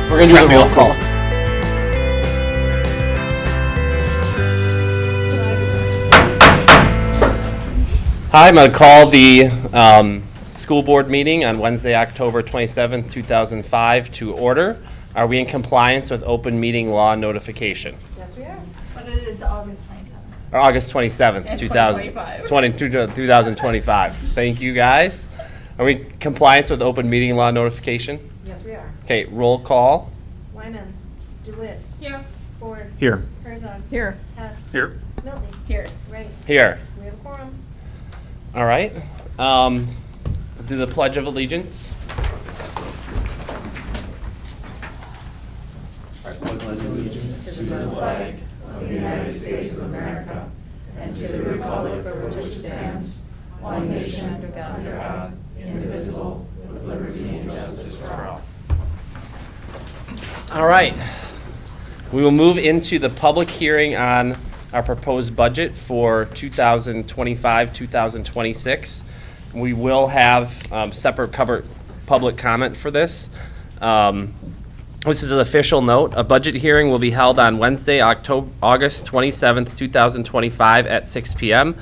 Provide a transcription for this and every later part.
We're going to do the roll call. Hi, I'm going to call the school board meeting on Wednesday, October 27th, 2005 to order. Are we in compliance with open meeting law notification? Yes, we are. But it is August 27th. Or August 27th, 2025. Thank you, guys. Are we in compliance with open meeting law notification? Yes, we are. Okay, roll call. Wyman. DeWitt. Here. Ford. Here. Herzog. Here. Hess. Here. Smiltney. Here. Wright. Here. We have a quorum. All right. Do the Pledge of Allegiance. To the flag of the United States of America and to the republic for which it stands, one nation under God, indivisible, with liberty and justice for all. All right. We will move into the public hearing on our proposed budget for 2025-2026. We will have separate public comment for this. This is an official note. A budget hearing will be held on Wednesday, August 27th, 2025 at 6 p.m.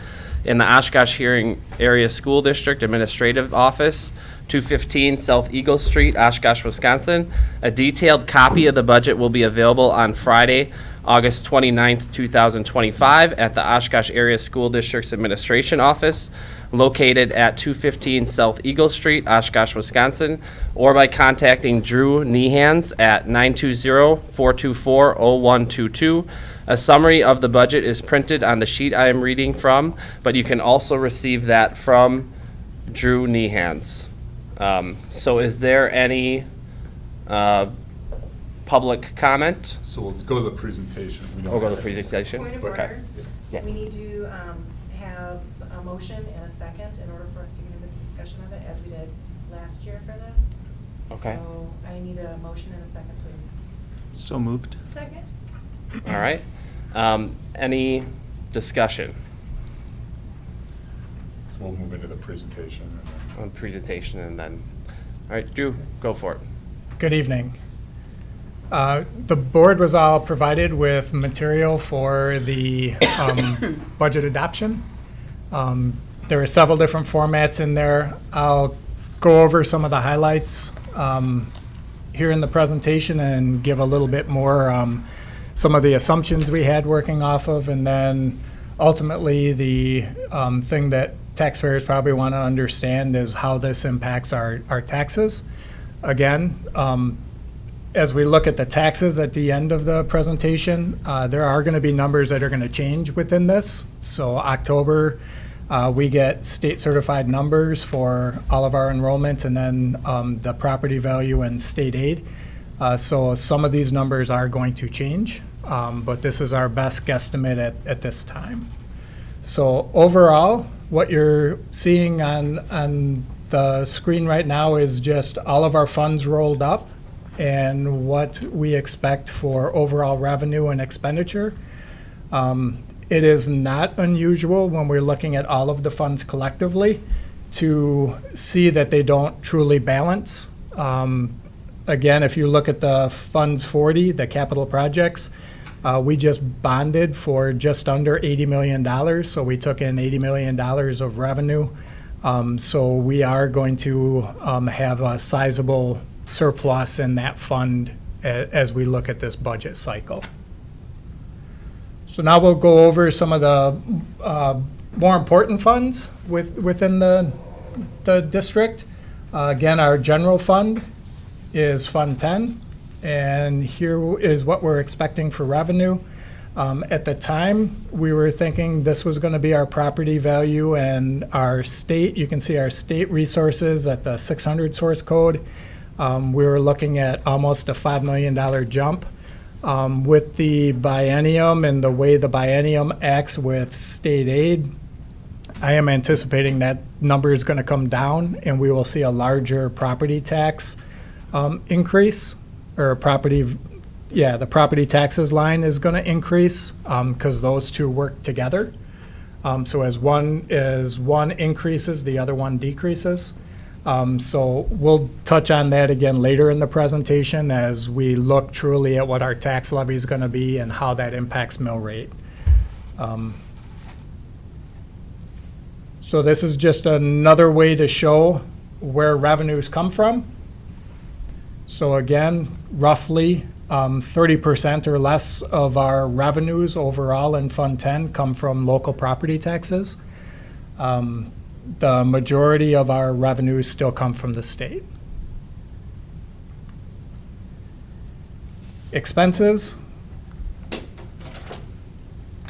in the Oshkosh Hearing Area School District Administrative Office, 215 South Eagle Street, Oshkosh, Wisconsin. A detailed copy of the budget will be available on Friday, August 29th, 2025 at the Oshkosh Area School District's Administration Office, located at 215 South Eagle Street, Oshkosh, Wisconsin, or by contacting Drew Nehans at 920-424-0122. A summary of the budget is printed on the sheet I am reading from, but you can also receive that from Drew Nehans. So is there any public comment? So we'll go to the presentation. We'll go to the presentation? Point of Okay. order. Yeah. We need to have a motion and a second in order for us to get into the discussion of it, as we did last year for this. Okay. So I need a motion and a second, please. So moved. Second. All right. Any discussion So we'll move into the presentation. And then on presentation and then, all right, Drew, go for it. Good evening. The board was all provided with material for the budget adoption. There are several different formats in there. I'll go over some of the highlights here in the presentation and give a little bit more, some of the assumptions we had working off of, and then ultimately the thing that taxpayers probably want to understand is how this impacts our taxes. Again, as we look at the taxes at the end of the presentation, there are going to be numbers that are going to change within this. So October, we get state certified numbers for all of our enrollment, and then the property value and state aid. So some of these numbers are going to change, but this is our best guesstimate at this time. So overall, what you're seeing on the screen right now is just all of our funds rolled up and what we expect for overall revenue and expenditure. It is not unusual when we're looking at all of the funds collectively to see that they don't truly balance. Again, if you look at the Funds 40, the capital projects, we just bonded for just under $80 million. So we took in $80 million of revenue. So we are going to have a sizable surplus in that fund as we look at this budget cycle. So now we'll go over some of the more important funds within the district. Again, our general fund is Fund 10, and here is what we're expecting for revenue. At the time, we were thinking this was going to be our property value and our state. You can see our state resources at the 600 source code. We were looking at almost a $5 million jump. With the biennium and the way the biennium acts with state aid, I am anticipating that number is going to come down and we will see a larger property tax increase, or the property taxes line is going to increase because those two work together. So as one increases, the other one decreases. So we'll touch on that again later in the presentation as we look truly at what our tax levy is going to be and how that impacts mill rate. So this is just another way to show where revenues come from. So again, roughly 30% or less of our revenues overall in Fund 10 come from local property taxes. The majority of our revenues still come from the state. Expenses.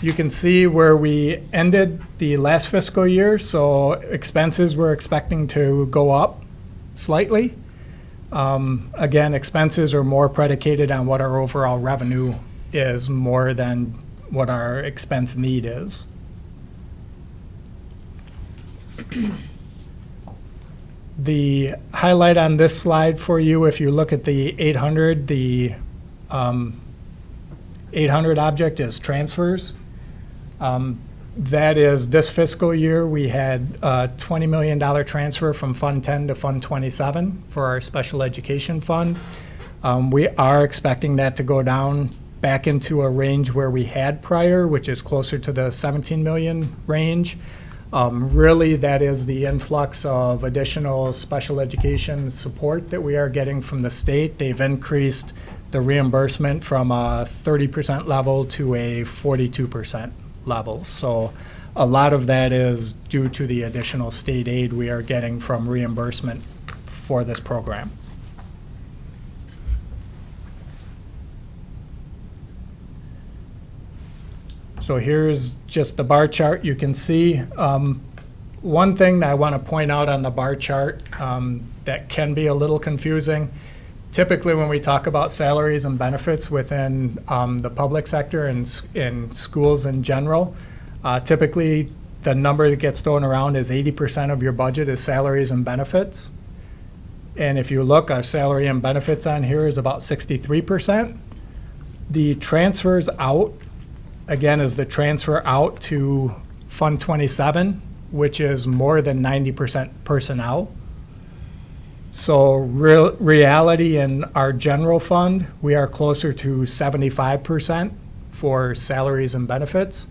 You can see where we ended the last fiscal year, so expenses we're expecting to go up slightly. Again, expenses are more predicated on what our overall revenue is more than what our expense need is. The highlight on this slide for you, if you look at the 800, the 800 object is transfers. That is, this fiscal year, we had a $20 million transfer from Fund 10 to Fund 27 for our special education fund. We are expecting that to go down back into a range where we had prior, which is closer to the 17 million range. Really, that is the influx of additional special education support that we are getting from the state. They've increased the reimbursement from a 30% level to a 42% level. So a lot of that is due to the additional state aid we are getting from reimbursement for this program. So here's just the bar chart. You can see one thing that I want to point out on the bar chart that can be a little confusing. Typically, when we talk about salaries and benefits within the public sector and in schools in general, typically the number that gets thrown around is 80% of your budget is salaries and benefits. And if you look, our salary and benefits on here is about 63%. The transfers out, again, is the transfer out to Fund 27, which is more than 90% personnel. So reality in our general fund, we are closer to 75% for salaries and benefits.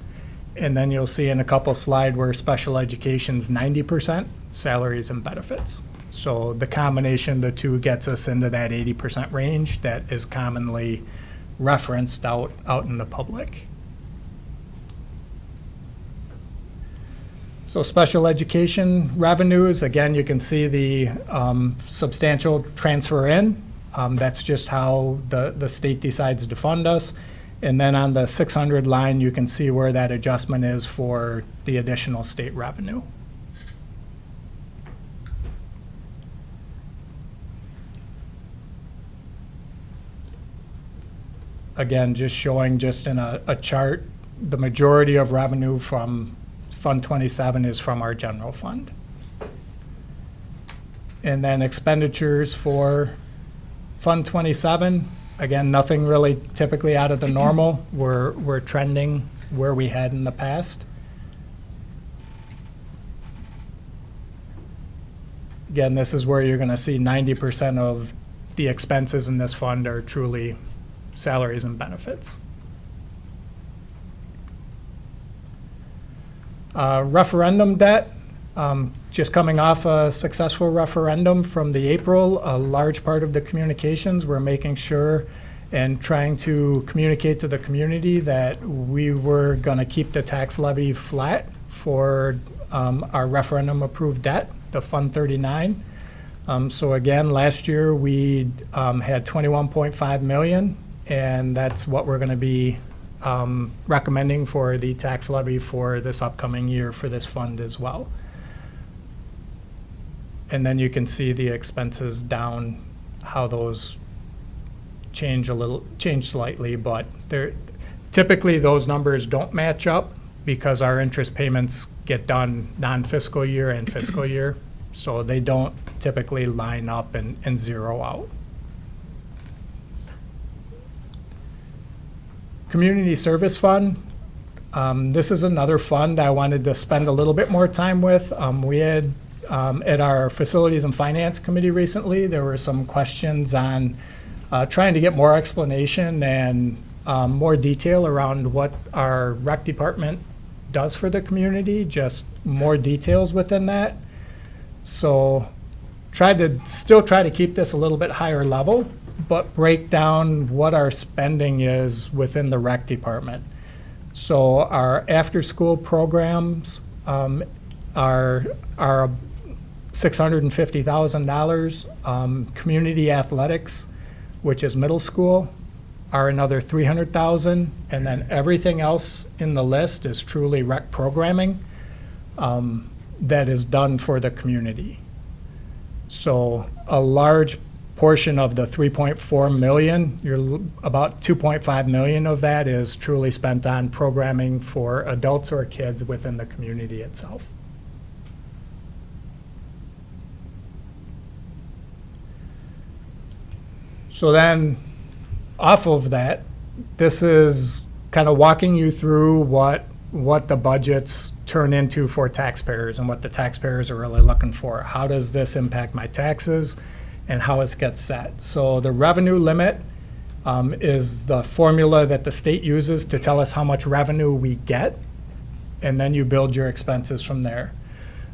And then you'll see in a couple slides where special education's 90% salaries and benefits. So the combination of the two gets us into that 80% range that is commonly referenced out in the public. So special education revenues, again, you can see the substantial transfer in. That's just how the state decides to fund us. And then on the 600 line, you can see where that adjustment is for the additional state revenue. Again, just showing just in a chart, the majority of revenue from Fund 27 is from our general fund. And then expenditures for Fund 27, again, nothing really typically out of the normal. We're trending where we had in the past. Again, this is where you're going to see 90% of the expenses in this fund are truly salaries and benefits. Referendum debt, just coming off a successful referendum from the April, a large part of the communications, we're making sure and trying to communicate to the community that we were going to keep the tax levy flat for our referendum approved debt, the Fund 39. So again, last year we had 21.5 million, and that's what we're going to be recommending for the tax levy for this upcoming year for this fund as well. And then you can see the expenses down, how those change slightly, but typically those numbers don't match up because our interest payments get done non-fiscal year and fiscal year, so they don't typically line up and zero out. Community Service Fund. This is another fund I wanted to spend a little bit more time with. We had at our Facilities and Finance Committee recently, there were some questions on trying to get more explanation and more detail around what our rec department does for the community, just more details within that. So still try to keep this a little bit higher level, but break down what our spending is within the rec department. So our after-school programs are $650,000. Community athletics, which is middle school, are another $300,000, and then everything else in the list is truly rec programming that is done for the community. So a large portion of the 3.4 million, about 2.5 million of that is truly spent on programming for adults or kids within the community itself. So then, off of that, this is kind of walking you through what the budgets turn into for taxpayers and what the taxpayers are really looking for. How does this impact my taxes and how it gets set? So the revenue limit is the formula that the state uses to tell us how much revenue we get, and then you build your expenses from there.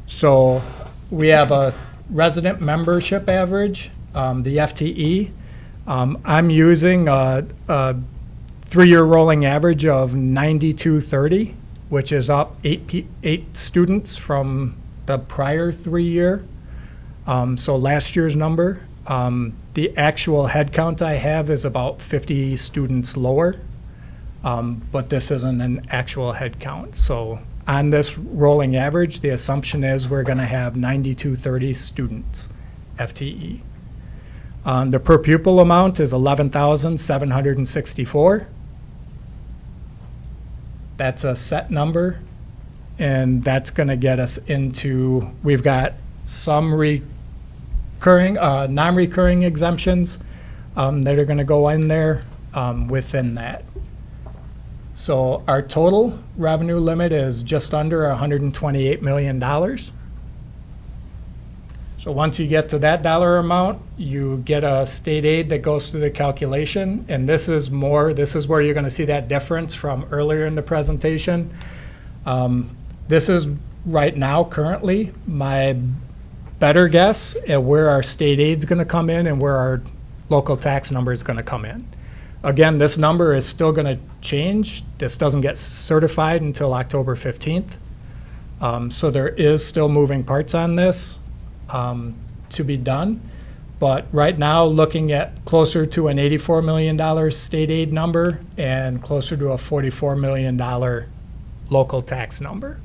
So we have a resident membership average, the FTE. I'm using a 3-year rolling average of 9230, which is up 8 students from the prior 3-year. So last year's number. The actual head count I have is about 50 students lower, but this isn't an actual head count. So on this rolling average, the assumption is we're going to have 9230 students, FTE. The per pupil amount is $11,764. That's a set number, and that's going to get us into, we've got some non-recurring exemptions that are going to go in there within that. So our total revenue limit is just under $128 million. So once you get to that dollar amount, you get a state aid that goes through the calculation, and this is where you're going to see that difference from earlier in the presentation. This is right now, currently, my better guess at where our state aid's going to come in and where our local tax number is going to come in. Again, this number is still going to change. This doesn't get certified until October 15th. So there is still moving parts on this to be done. But right now, looking at closer to an $84 million state aid number and closer to a $44 million local tax number.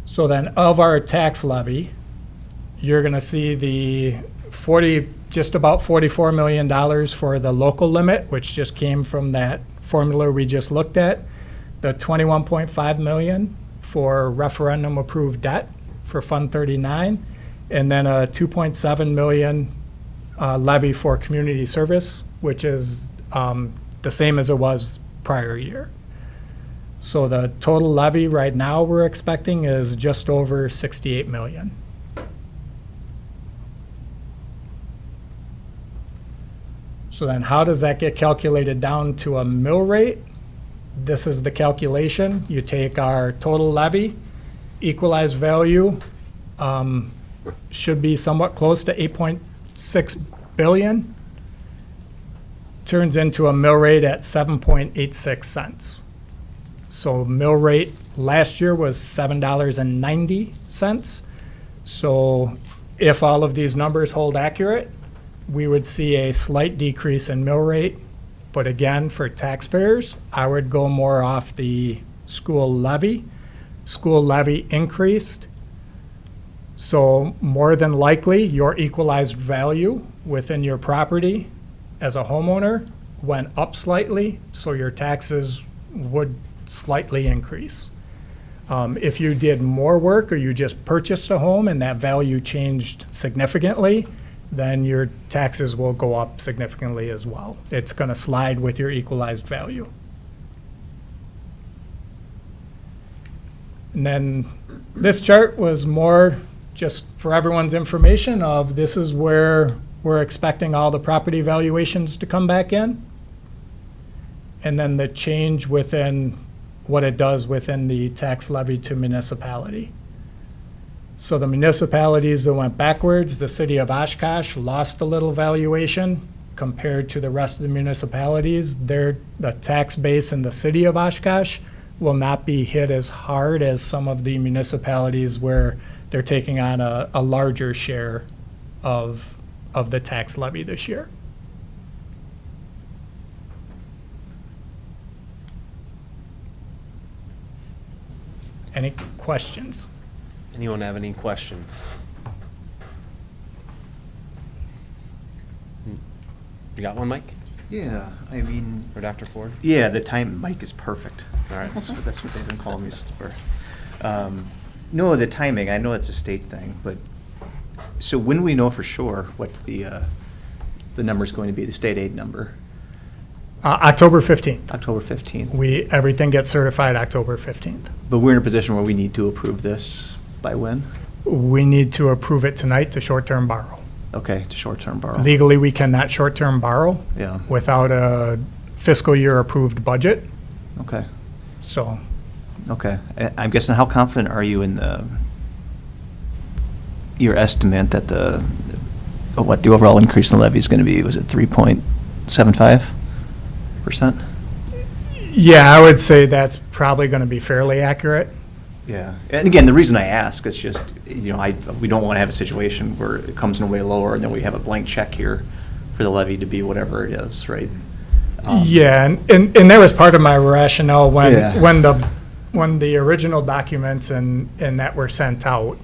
So then of our tax levy, you're going to see the just about $44 million for the local limit, which just came from that formula we just looked at. The $21.5 million for referendum approved debt for Fund 39, and then a $2.7 million levy for community service, which is the same as it was prior year. So the total levy right now we're expecting is just over $68 million. So then how does that get calculated down to a mill rate? This is the calculation. You take our total levy, equalized value should be somewhat close to 8.6 billion. Turns into a mill rate at 7.86 cents. So mill rate last year was $7.90. So if all of these numbers hold accurate, we would see a slight decrease in mill rate. But again, for taxpayers, I would go more off the school levy. School levy increased. So more than likely, your equalized value within your property as a homeowner went up slightly, so your taxes would slightly increase. If you did more work or you just purchased a home and that value changed significantly, then your taxes will go up significantly as well. It's going to slide with your equalized value. And then this chart was more just for everyone's information of this is where we're expecting all the property valuations to come back in. And then the change within what it does within the tax levy to municipality. So the municipalities that went backwards, the city of Oshkosh lost a little valuation compared to the rest of the municipalities. The tax base in the city of Oshkosh will not be hit as hard as some of the municipalities where they're taking on a larger share of the tax levy this year. Any questions? Anyone have any questions? You got one, Mike? Yeah, I mean, Or Dr. Ford? yeah, the time, Mike is perfect. All right. That's what they've been calling me since birth. No, the timing, I know it's a state thing, but, so when do we know for sure what the number's going to be, the state aid number? October 15th. October 15th. Everything gets certified October 15th. But we're in a position where we need to approve this by when? We need to approve it tonight to short-term borrow. Okay, to short-term borrow. Legally, we cannot short-term borrow Yeah, without a fiscal year approved budget. okay, So okay. I'm guessing, how confident are you in your estimate that what the overall increase in the levy is going to be? Was it 3.75%? yeah, I would say that's probably going to be fairly accurate. Yeah, and again, the reason I ask is just, we don't want to have a situation where it comes in way lower and then we have a blank check here for the levy to be whatever it is, right? Yeah, and that was part of my rationale Yeah. when the original documents and that were sent out,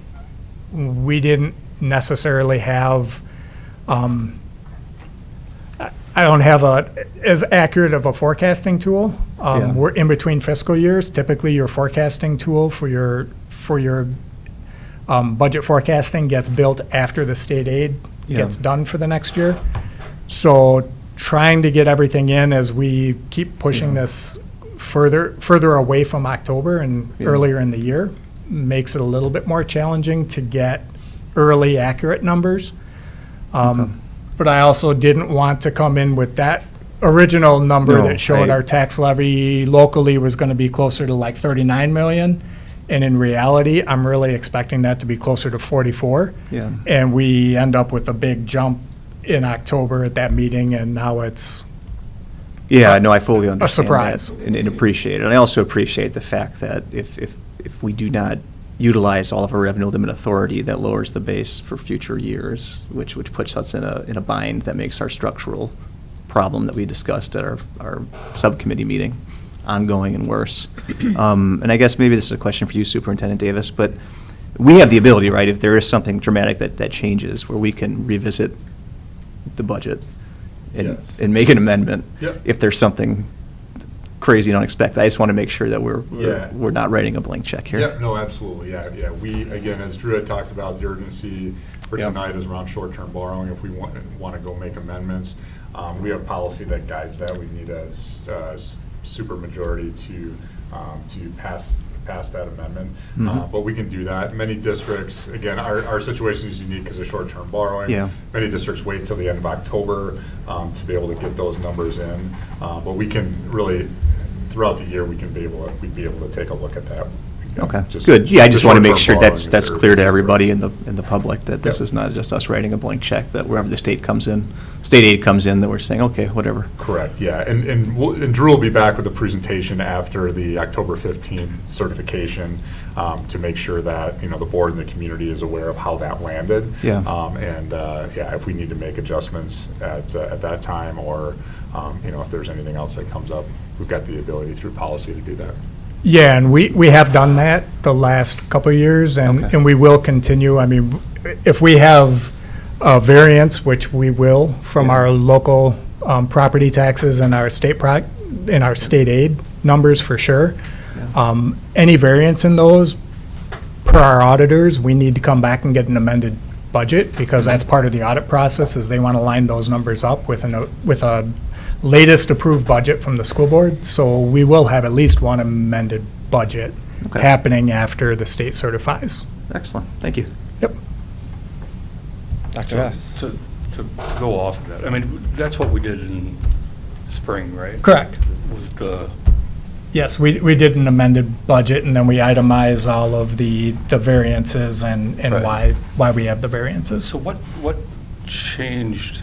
we didn't necessarily have, I don't have as accurate of a forecasting tool. Yeah. We're in between fiscal years. Typically, your forecasting tool for your budget forecasting gets built after the state aid gets Yeah. done for the next year. So trying to get everything in as we keep pushing this further away from October and Yeah. earlier in the year makes it a little bit more challenging to get early accurate numbers. But I also didn't want to come in with that original number No, that showed I- our tax levy locally was going to be closer to like 39 million. And in reality, I'm really expecting that to be closer to 44. Yeah. And we end up with a big jump in October at that meeting, and now it's, Yeah, no, I fully understand surprise. that and appreciate it. And I also appreciate the fact that if we do not utilize all of our revenue limit authority, that lowers the base for future years, which puts us in a bind that makes our structural problem that we discussed at our subcommittee meeting ongoing and worse. And I guess maybe this is a question for you, Superintendent Davis, but we have the ability, right, if there is something dramatic that changes, where we can revisit the budget and, Yes. and make an amendment Yep. if there's something crazy and unexpected. I just want to make sure that Yeah. we're not writing a blank check here. Yeah, no, absolutely, yeah. We, again, as Drew had talked about, the urgency for Yep. tonight is around short-term borrowing. If we want to go make amendments, we have policy that guides that. We need a supermajority to pass that amendment. Mhm. But we can do that. Many districts, again, our situation is unique because of short-term borrowing. Yeah. Many districts wait until the end of October to be able to get those numbers in. But we can really, throughout the year, we'd be able to take a look at that. Okay, Just- good. Yeah, I just the want to make short-term sure borrowing that's is clear to there. everybody in the public, that this Yep. is not just us writing a blank check, that wherever the state comes in, state aid comes in, that we're saying, okay, whatever. Correct, yeah. And Drew will be back with a presentation after the October 15th certification to make sure that, the board and the community is aware of how that landed. Yeah. If we need to make adjustments at that time, or, if there's anything else that comes up, we've got the ability through policy to do that. yeah, and we have done that the last couple of years, Okay. and we will continue. I mean, if we have a variance, which we will, from Yeah. our local property taxes and our state aid numbers for sure, any variance in those, per our auditors, we need to come back and get an amended budget, because that's part of the audit process, is they want to line those numbers up with a latest approved budget from the school board. So we will have at least one amended budget Okay. happening after the state certifies. Excellent, thank you. Yep. Dr. S. To go off of that, I mean, that's what we did in spring, right? Correct. Was the, Yes, we did an amended budget, and then we itemize all of the variances and Right. why we have the variances. so what changed?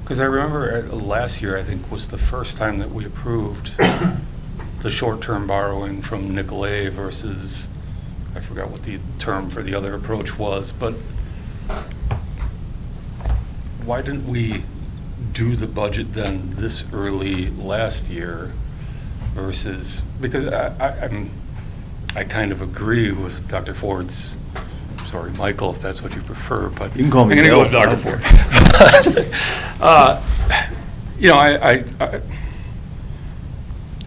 Because I remember last year, I think, was the first time that we approved the short-term borrowing from Nicolay versus, I forgot what the term for the other approach was, but why didn't we do the budget then this early last year versus, because I kind of agree with Dr. Ford's, sorry, Michael, if that's what you prefer, but. You can call me I'm gonna go with Bill. Dr. Ford. You know,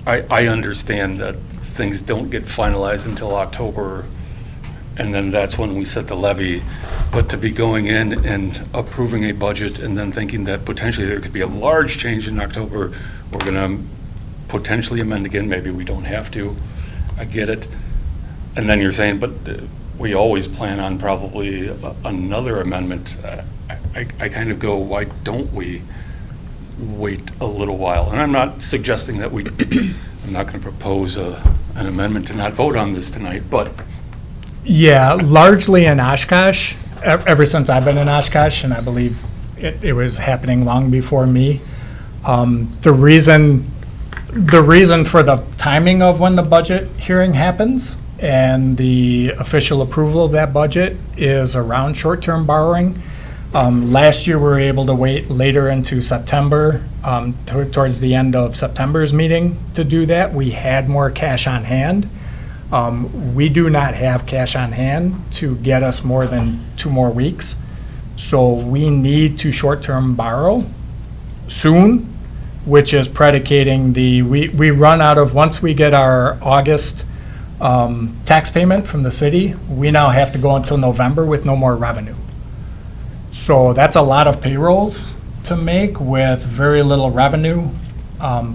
I understand that things don't get finalized until October, and then that's when we set the levy. But to be going in and approving a budget and then thinking that potentially there could be a large change in October, we're gonna potentially amend again, maybe we don't have to, I get it. And then you're saying, but we always plan on probably another amendment. I kind of go, why don't we wait a little while? And I'm not suggesting that I'm not going to propose an amendment to not vote on this tonight, but Yeah, largely in Oshkosh, ever since I've been in Oshkosh, and I believe it was happening long before me. The reason for the timing of when the budget hearing happens and the official approval of that budget is around short-term borrowing. Last year, we were able to wait later into September, towards the end of September's meeting to do that. We had more cash on hand. We do not have cash on hand to get us more than 2 more weeks. So we need to short-term borrow soon, which is predicating we run out of, once we get our August tax payment from the city, we now have to go until November with no more revenue. So that's a lot of payrolls to make with very little revenue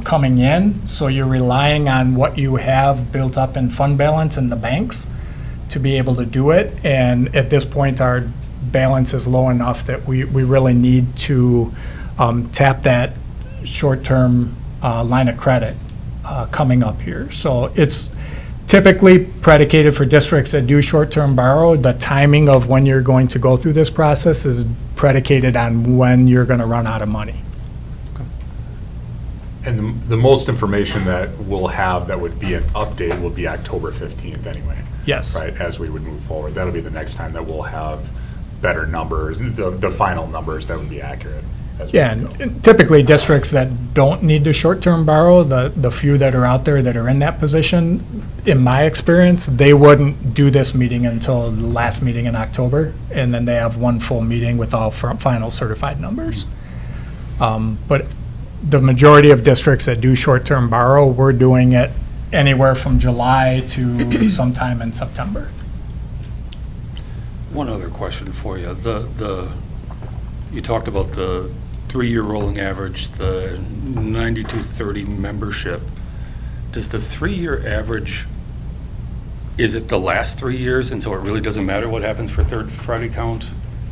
coming in. So you're relying on what you have built up in fund balance in the banks to be able to do it. And at this point, our balance is low enough that we really need to tap that short-term line of credit coming up here. So it's typically predicated for districts that do short-term borrow. The timing of when you're going to go through this process is predicated on when you're going to run out of money. And the most information that we'll have that would be an update will be October 15th anyway. Yes. Right, as we would move forward. That'll be the next time that we'll have better numbers, the final numbers that would be accurate. as we Yeah, go. and typically districts that don't need to short-term borrow, the few that are out there that are in that position, in my experience, they wouldn't do this meeting until the last meeting in October, and then they have one full meeting with all final certified numbers. But the majority of districts that do short-term borrow, we're doing it anywhere from July to sometime in September. one other question for you. You talked about the 3-year rolling average, the 9230 membership. Does the 3-year average, is it the last 3 years, and so it really doesn't matter what happens for third Friday count?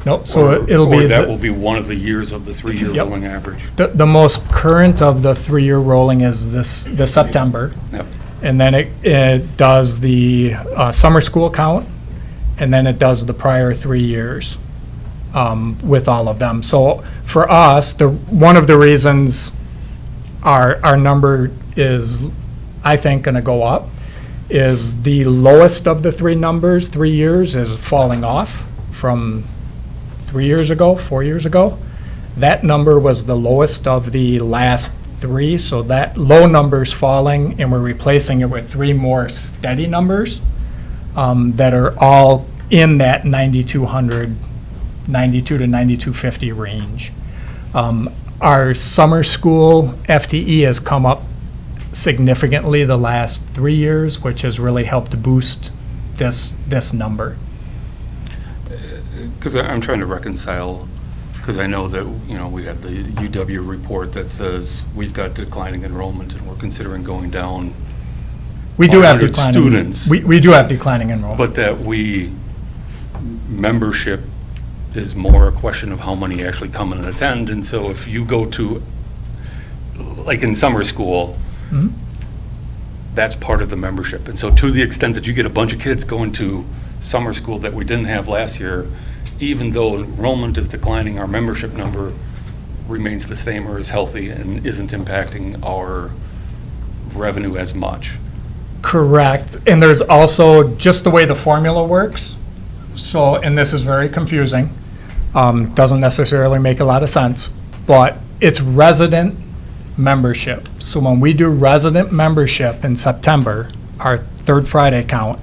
Nope, so it'll Or be, that will be one of the years of the 3-year Yep. rolling average? the most current of the 3-year rolling is this September. Yep. And then it does the summer school count, and then it does the prior 3 years with all of them. So for us, one of the reasons our number is, I think, going to go up is the lowest of the 3 years is falling off from 3 years ago, 4 years ago. That number was the lowest of the last 3, so that low number's falling, and we're replacing it with 3 more steady numbers that are all in that 9,200, 92 to 9,250 range. Our summer school FTE has come up significantly the last 3 years, which has really helped boost this number. Because I'm trying to reconcile, because I know that, we had the UW report that says we've got declining enrollment and we're considering going down We do have 500 declining. students. We do have declining enrollment. But that membership is more a question of how many actually come and attend. And so if you go to, like in summer school, Mhm. that's part of the membership. And so to the extent that you get a bunch of kids going to summer school that we didn't have last year, even though enrollment is declining, our membership number remains the same or is healthy and isn't impacting our revenue as much. Correct. And there's also just the way the formula works. So, and this is very confusing, doesn't necessarily make a lot of sense, but it's resident membership. So when we do resident membership in September, our third Friday count,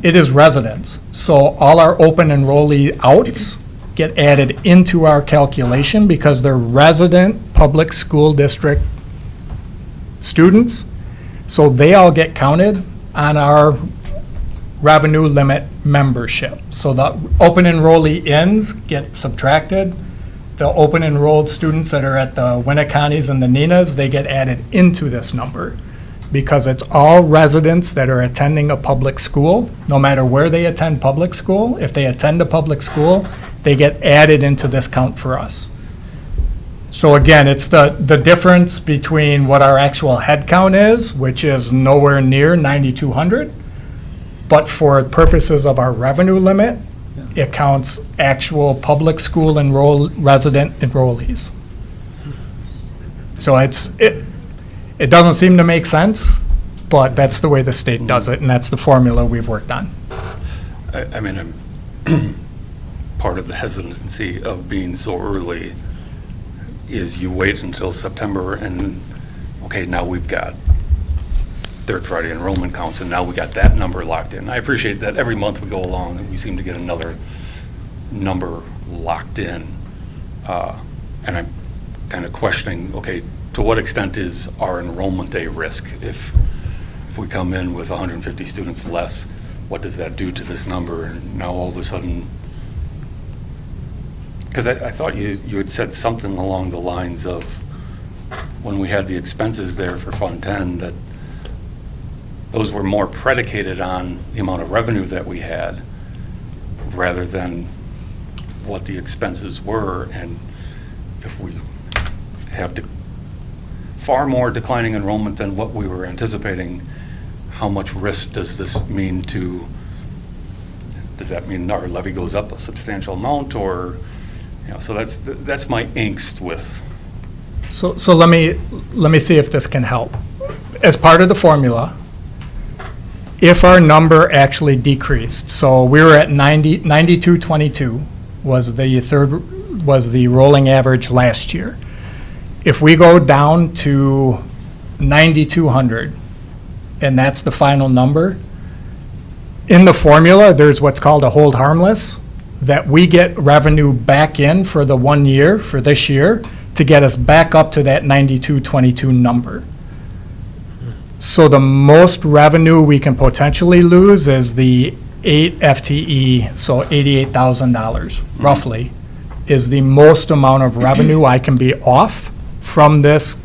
it is residents. So all our open enrollee outs get added into our calculation because they're resident public school district students. So they all get counted on our revenue limit membership. So the open enrollee ins get subtracted. The open enrolled students that are at the Winneconne's and the Ninas, they get added into this number because it's all residents that are attending a public school, no matter where they attend public school. If they attend a public school, they get added into this count for us. So again, it's the difference between what our actual head count is, which is nowhere near 9,200, but for purposes of our revenue limit, it counts actual public school resident enrollees. So it doesn't seem to make sense, but that's the way the state does it, and that's the formula we've worked on. I mean, part of the hesitancy of being so early is you wait until September and, okay, now we've got third Friday enrollment counts, and now we got that number locked in. I appreciate that every month we go along and we seem to get another number locked in. And I'm kind of questioning, okay, to what extent is our enrollment a risk? If we come in with 150 students less, what does that do to this number? And now all of a sudden, because I thought you had said something along the lines of when we had the expenses there for Fund 10, that those were more predicated on the amount of revenue that we had rather than what the expenses were. And if we have far more declining enrollment than what we were anticipating, how much risk does this mean does that mean our levy goes up a substantial amount, or, so that's my angst with. So let me see if this can help. As part of the formula, if our number actually decreased, so we were at 9222 was the rolling average last year. If we go down to 9,200, and that's the final number, in the formula, there's what's called a hold harmless, that we get revenue back in for the 1 year, for this year, to get us back up to that 9222 number. So the most revenue we can potentially lose is the 8 FTE, so $88,000 roughly, is the most amount of revenue I can be off from this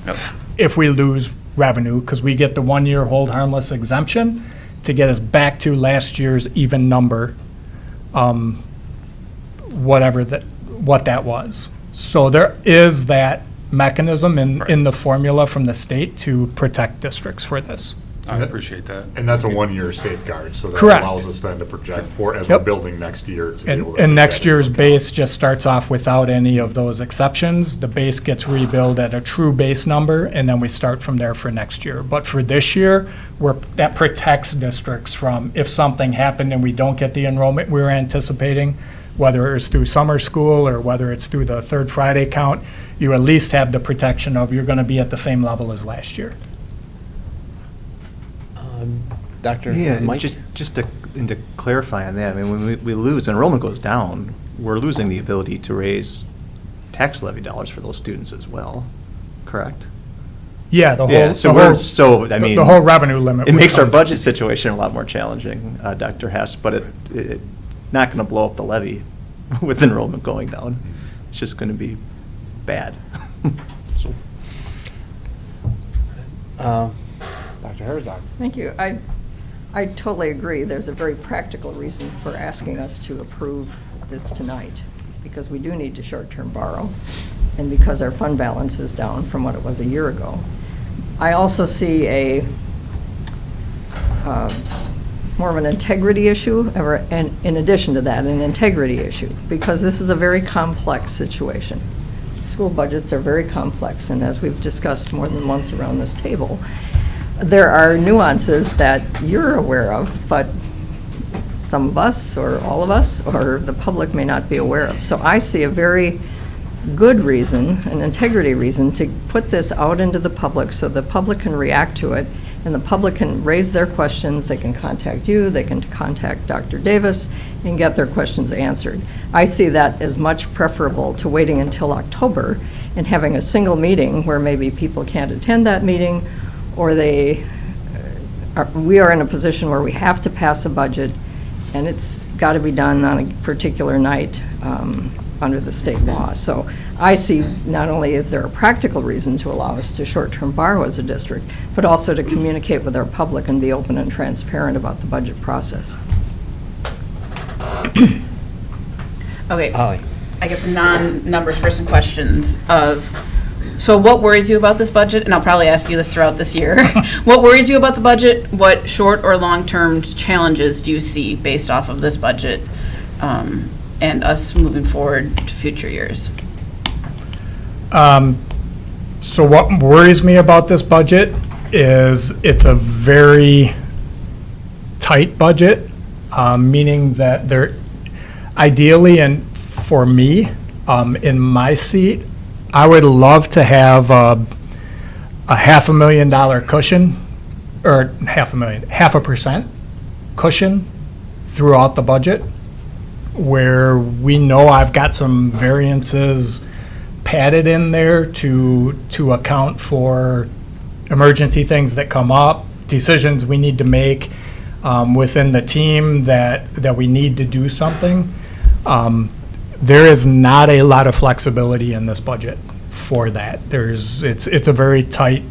if we lose revenue, because we get the 1 year hold harmless exemption to get us back to last year's even number, what that was. So there is that mechanism in the formula from the state to protect districts for this. I appreciate that. And that's a 1 year safeguard, so that Correct. allows us then to project for, as we're Yep. building next year to be able to. And take next that year's into account. base just starts off without any of those exceptions. The base gets rebuilt at a true base number, and then we start from there for next year. But for this year, that protects districts from, if something happened and we don't get the enrollment we were anticipating, whether it's through summer school or whether it's through the third Friday count, you at least have the protection of you're going to be at the same level as last year. Dr. Yeah, Mike? just to clarify on that, I mean, when we lose, enrollment goes down, we're losing the ability to raise tax levy dollars for those students as well, correct? Yeah, the Yeah, whole, so the we're, whole, so, I mean. the whole revenue limit. It would makes our come- budget situation a lot more challenging, Dr. Hess, but it not gonna blow up the levy with enrollment going down. It's just gonna be bad. So, Dr. Herzog. Thank you. I totally agree. There's a very practical reason for asking us to approve this tonight, because we do need to short-term borrow, and because our fund balance is down from what it was a year ago. I also see a more of an integrity issue, and in addition to that, an integrity issue, because this is a very complex situation. School budgets are very complex, and as we've discussed more than once around this table, there are nuances that you're aware of, but some of us, or all of us, or the public may not be aware of. So I see a very good reason, an integrity reason, to put this out into the public so the public can react to it, and the public can raise their questions. They can contact you, they can contact Dr. Davis, and get their questions answered. I see that as much preferable to waiting until October and having a single meeting where maybe people can't attend that meeting, or we are in a position where we have to pass a budget, and it's got to be done on a particular night under the state law. So I see not only is there a practical reason to allow us to short-term borrow as a district, but also to communicate with our public and be open and transparent about the budget process. Okay. Holly. I get the non-numbers person questions of, so what worries you about this budget? And I'll probably ask you this throughout this year. What worries you about the budget? What short or long-term challenges do you see based off of this budget and us moving forward to future years? So what worries me about this budget is it's a very tight budget, meaning that there, ideally, and for me, in my seat, I would love to have a $500,000 cushion, or half a percent cushion throughout the budget, where we know I've got some variances padded in there to account for emergency things that come up, decisions we need to make within the team that we need to do something. There is not a lot of flexibility in this budget for that. It's a very tight,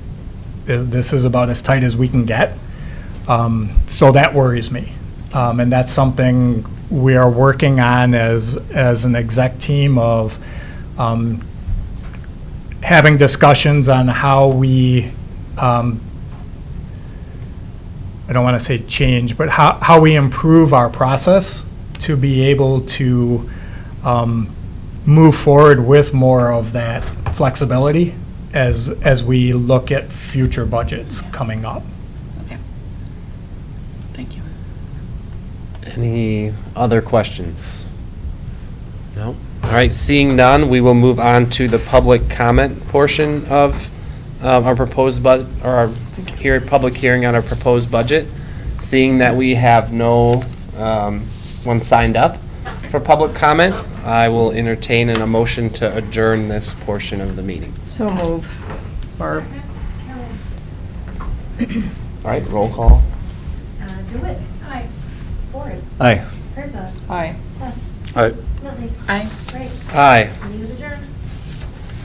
this is about as tight as we can get. So that worries me. And that's something we are working on as an exec team of having discussions on how we, I don't want to say change, but how we improve our process to be able to move forward with more of that flexibility as we look at future budgets coming up. Okay. Thank you. Any other questions? No? All right, seeing none, we will move on to the public comment portion of our proposed budget, or our public hearing on our proposed budget. Seeing that we have no one signed up for public comment, I will entertain a motion to adjourn this portion of the meeting. So move. Barb. All right, roll call. DeWitt. Aye. Ford. Aye. Herzog. Aye. Hess. Aye. Smelly. Aye. Wright. Aye. Meeting is adjourned.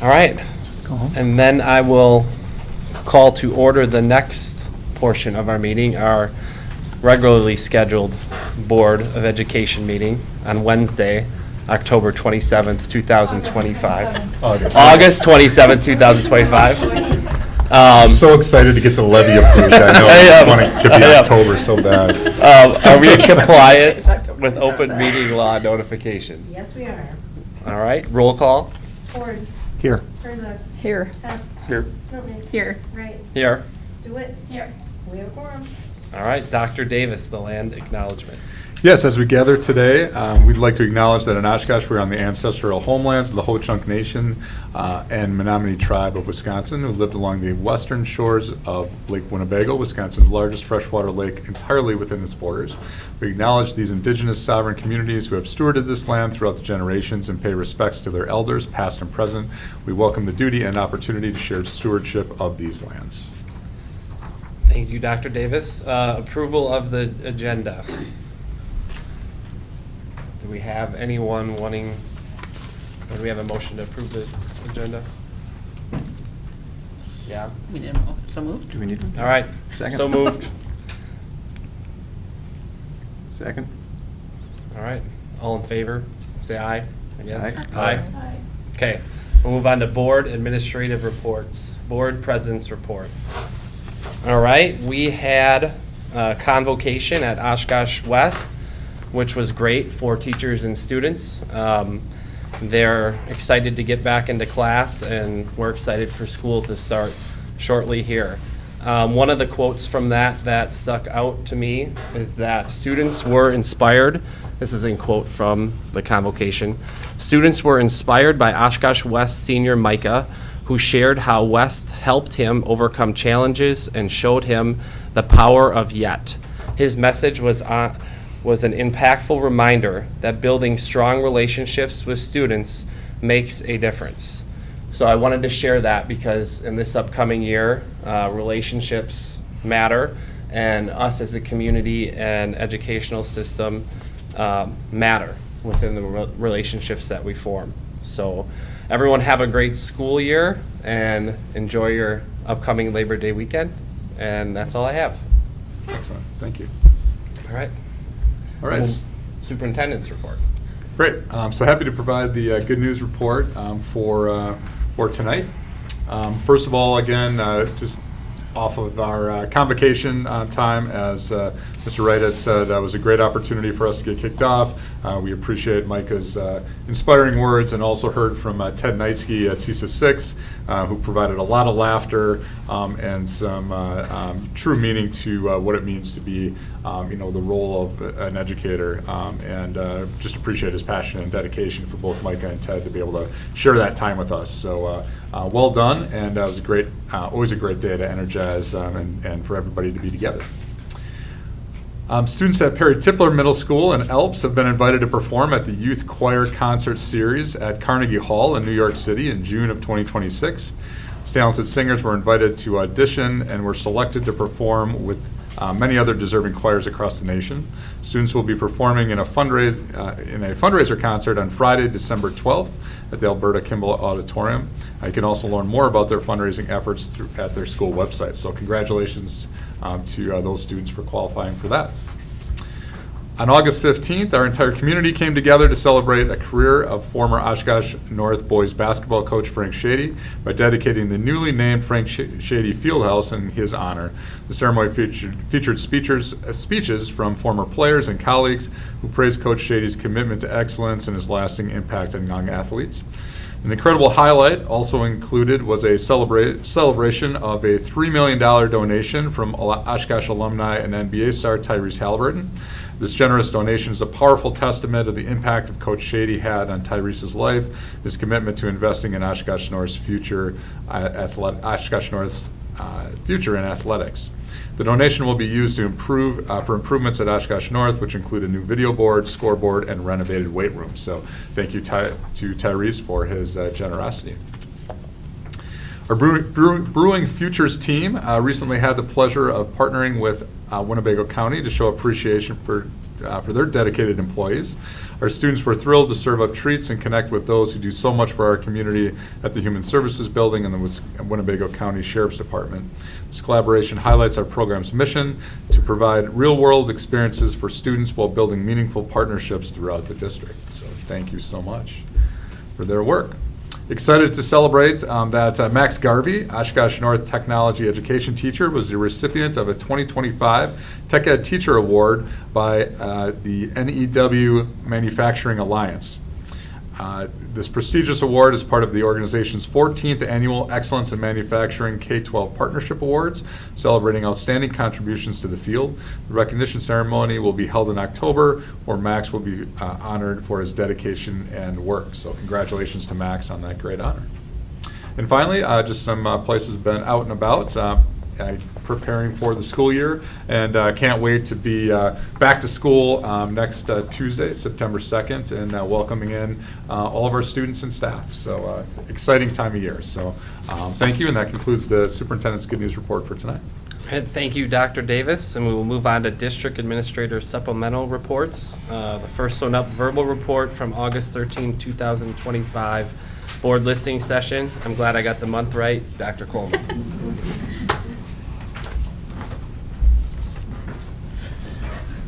All right. And then I will call to order the next portion of our meeting, our regularly scheduled Board of Education meeting on Wednesday, October 27th, 2025. August 27th, 2025. I'm so excited to get the levy approved. I know I want it to be October so bad. Are we in compliance with open meeting law notification? Yes, we are. All right, roll call. Ford. Here. Herzog. Here. Hess. Here. Smelly. Here. Wright. Here. DeWitt. Here. We have a quorum. All right, Dr. Davis, the land acknowledgement. Yes, as we gather today, we'd like to acknowledge that in Oshkosh, we're on the ancestral homelands of the Ho-Chunk Nation and Menominee Tribe of Wisconsin, who lived along the western shores of Lake Winnebago, Wisconsin's largest freshwater lake, entirely within its borders. We acknowledge these indigenous sovereign communities who have stewarded this land throughout the generations and pay respects to their elders, past and present. We welcome the duty and opportunity to share stewardship of these lands. Thank you, Dr. Davis. Approval of the agenda. Do we have anyone wanting, or do we have a motion to approve the agenda? Yeah. We didn't move. So moved? Do we need? All right. Second. So moved. Second? All right. All in favor, say aye, I guess. Aye. Aye. Okay, we'll move on to board administrative reports, board president's report. All right, we had a convocation at Oshkosh West, which was great for teachers and students. They're excited to get back into class, and we're excited for school to start shortly here. One of the quotes from that stuck out to me is that students were inspired. This is in quote from the convocation. Students were inspired by Oshkosh West senior Micah, who shared how West helped him overcome challenges and showed him the power of yet. His message was an impactful reminder that building strong relationships with students makes a difference. So I wanted to share that because in this upcoming year, relationships matter, and us as a community and educational system matter within the relationships that we form. So everyone have a great school year and enjoy your upcoming Labor Day weekend. And that's all I have. Excellent, thank you. All right. All right. Superintendent's report. Great. So happy to provide the good news report for tonight. First of all, again, just off of our convocation time, as Mr. Wright had said, was a great opportunity for us to get kicked off. We appreciate Micah's inspiring words, and also heard from Ted Knightsky at CISA 6, who provided a lot of laughter and some true meaning to what it means to be, the role of an educator, and just appreciate his passion and dedication for both Micah and Ted to be able to share that time with us. So well done, and it was a great, always a great day to energize and for everybody to be together. Students at Perry Tipler Middle School in Elps have been invited to perform at the Youth Choir Concert Series at Carnegie Hall in New York City in June of 2026. These talented singers were invited to audition and were selected to perform with many other deserving choirs across the nation. Students will be performing in a fundraiser concert on Friday, December 12th at the Alberta Kimball Auditorium. You can also learn more about their fundraising efforts at their school website. So congratulations to those students for qualifying for that. On August 15th, our entire community came together to celebrate a career of former Oshkosh North boys basketball coach Frank Shady by dedicating the newly named Frank Shady Fieldhouse in his honor. The ceremony featured speeches from former players and colleagues who praised Coach Shady's commitment to excellence and his lasting impact on young athletes. An incredible highlight also included was a celebration of a $3 million donation from Oshkosh alumni and NBA star Tyrese Halliburton. This generous donation is a powerful testament of the impact of Coach Shady had on Tyrese's life, his commitment to investing in Oshkosh North's future, future in athletics. The donation will be used to for improvements at Oshkosh North, which include a new video board, scoreboard, and renovated weight room. So thank you to Tyrese for his generosity. Our Brewing Futures team recently had the pleasure of partnering with Winnebago County to show appreciation for their dedicated employees. Our students were thrilled to serve up treats and connect with those who do so much for our community at the Human Services Building and the Winnebago County Sheriff's Department. This collaboration highlights our program's mission to provide real-world experiences for students while building meaningful partnerships throughout the district. So thank you so much for their work. Excited to celebrate that Max Garvey, Oshkosh North Technology Education teacher, was the recipient of a 2025 Tech Ed Teacher Award by the NEW Manufacturing Alliance. This prestigious award is part of the organization's 14th Annual Excellence in Manufacturing K-12 Partnership Awards, celebrating outstanding contributions to the field. The recognition ceremony will be held in October, where Max will be honored for his dedication and work. So congratulations to Max on that great honor. And finally, just some places have been out and about. Preparing for the school year, and can't wait to be back to school next Tuesday, September 2nd, and welcoming in all of our students and staff. So it's an exciting time of year. So thank you, and that concludes the superintendent's good news report for tonight. And thank you, Dr. Davis, and we will move on to District Administrator supplemental reports. The first one up, verbal report from August 13, 2025. board listening session. I'm glad I got the month right. Dr. Coleman.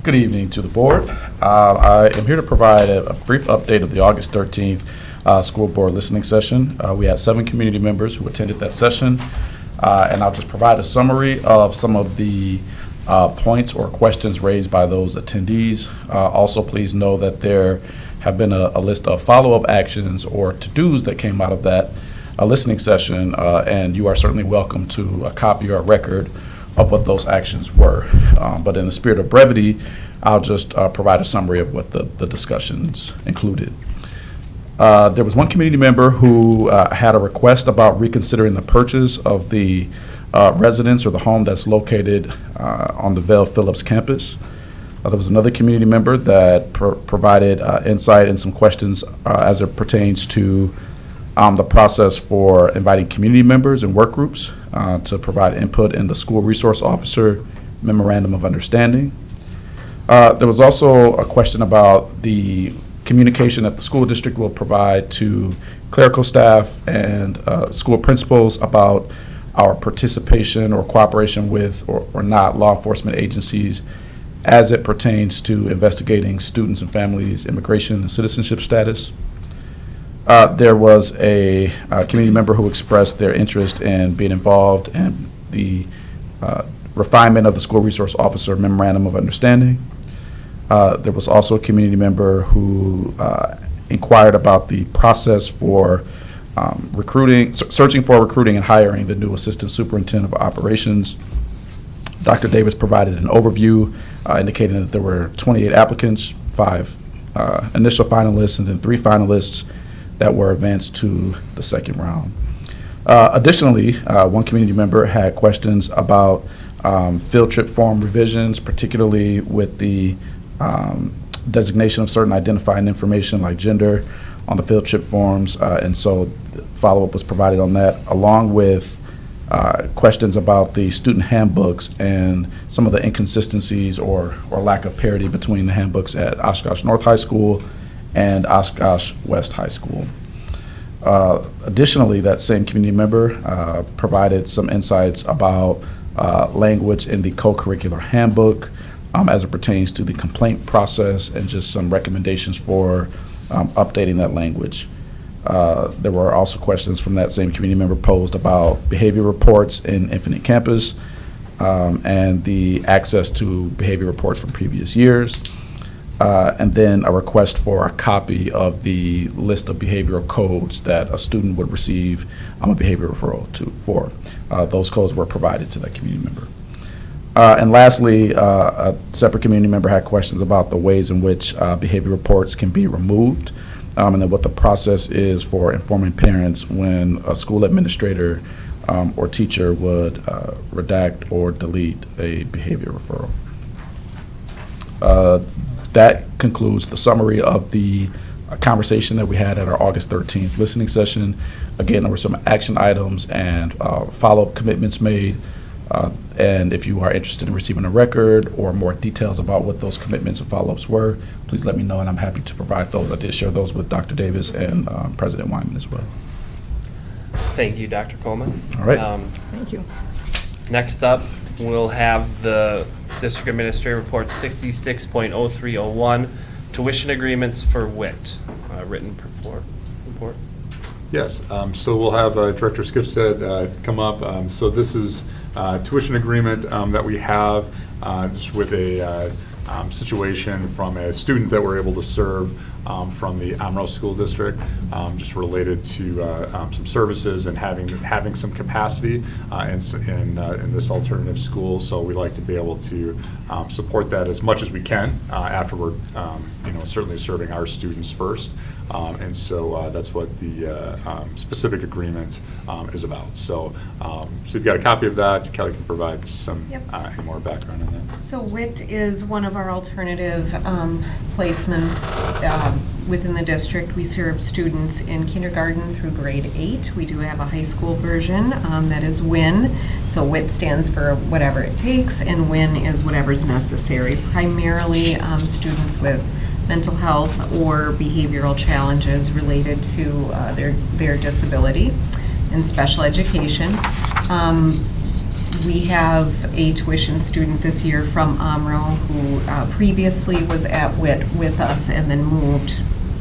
Good evening to the board. I am here to provide a brief update of the August 13th school board listening session. We had 7 community members who attended that session, and I'll just provide a summary of some of the points or questions raised by those attendees. Also, please know that there have been a list of follow-up actions or to-dos that came out of that listening session, and you are certainly welcome to a copy or a record of what those actions were. But in the spirit of brevity, I'll just provide a summary of what the discussions included. There was one community member who had a request about reconsidering the purchase of the residence or the home that's located on the Vale Phillips campus. There was another community member that provided insight and some questions as it pertains to the process for inviting community members and work groups to provide input in the school resource officer memorandum of understanding. There was also a question about the communication that the school district will provide to clerical staff and school principals about our participation or cooperation with or not law enforcement agencies as it pertains to investigating students and families' immigration and citizenship status. There was a community member who expressed their interest in being involved in the refinement of the school resource officer memorandum of understanding. There was also a community member who inquired about the process for searching for, recruiting, and hiring the new assistant superintendent of operations. Dr. Davis provided an overview indicating that there were 28 applicants, 5 initial finalists, and then 3 finalists that were advanced to the second round. Additionally, one community member had questions about field trip form revisions, particularly with the designation of certain identifying information like gender on the field trip forms, and so follow-up was provided on that, along with questions about the student handbooks and some of the inconsistencies or lack of parity between the handbooks at Oshkosh North High School and Oshkosh West High School. Additionally, that same community member provided some insights about language in the co-curricular handbook as it pertains to the complaint process and just some recommendations for updating that language. There were also questions from that same community member posed about behavior reports in Infinite Campus and the access to behavior reports from previous years. And then a request for a copy of the list of behavioral codes that a student would receive a behavior referral for. Those codes were provided to that community member. And lastly, a separate community member had questions about the ways in which behavior reports can be removed, and then what the process is for informing parents when a school administrator or teacher would redact or delete a behavior referral. That concludes the summary of the conversation that we had at our August 13th listening session. Again, there were some action items and follow-up commitments made. And if you are interested in receiving a record or more details about what those commitments and follow-ups were, please let me know, and I'm happy to provide those. I did share those with Dr. Davis and President Wyman as well. Thank you, Dr. Coleman. All right. Thank you. Next up, we'll have the District Administrator Report 66.0301, tuition agreements for WIT, written report. Yes, so we'll have Director Skipstead come up. So this is tuition agreement that we have just with a situation from a student that we're able to serve from the Amro School District, just related to some services and having some capacity in this alternative school. So we like to be able to support that as much as we can after we're certainly serving our students first. And so that's what the specific agreement is about. So you've got a copy of that. Kelly can provide some any more background on that. So WIT is one of our alternative placements within the district. We serve students in kindergarten through grade 8. We do have a high school version that is WIN. So WIT stands for whatever it takes, and WIN is whatever's necessary. Primarily students with mental health or behavioral challenges related to their disability in special education. We have a tuition student this year from Omro who previously was at WIT with us and then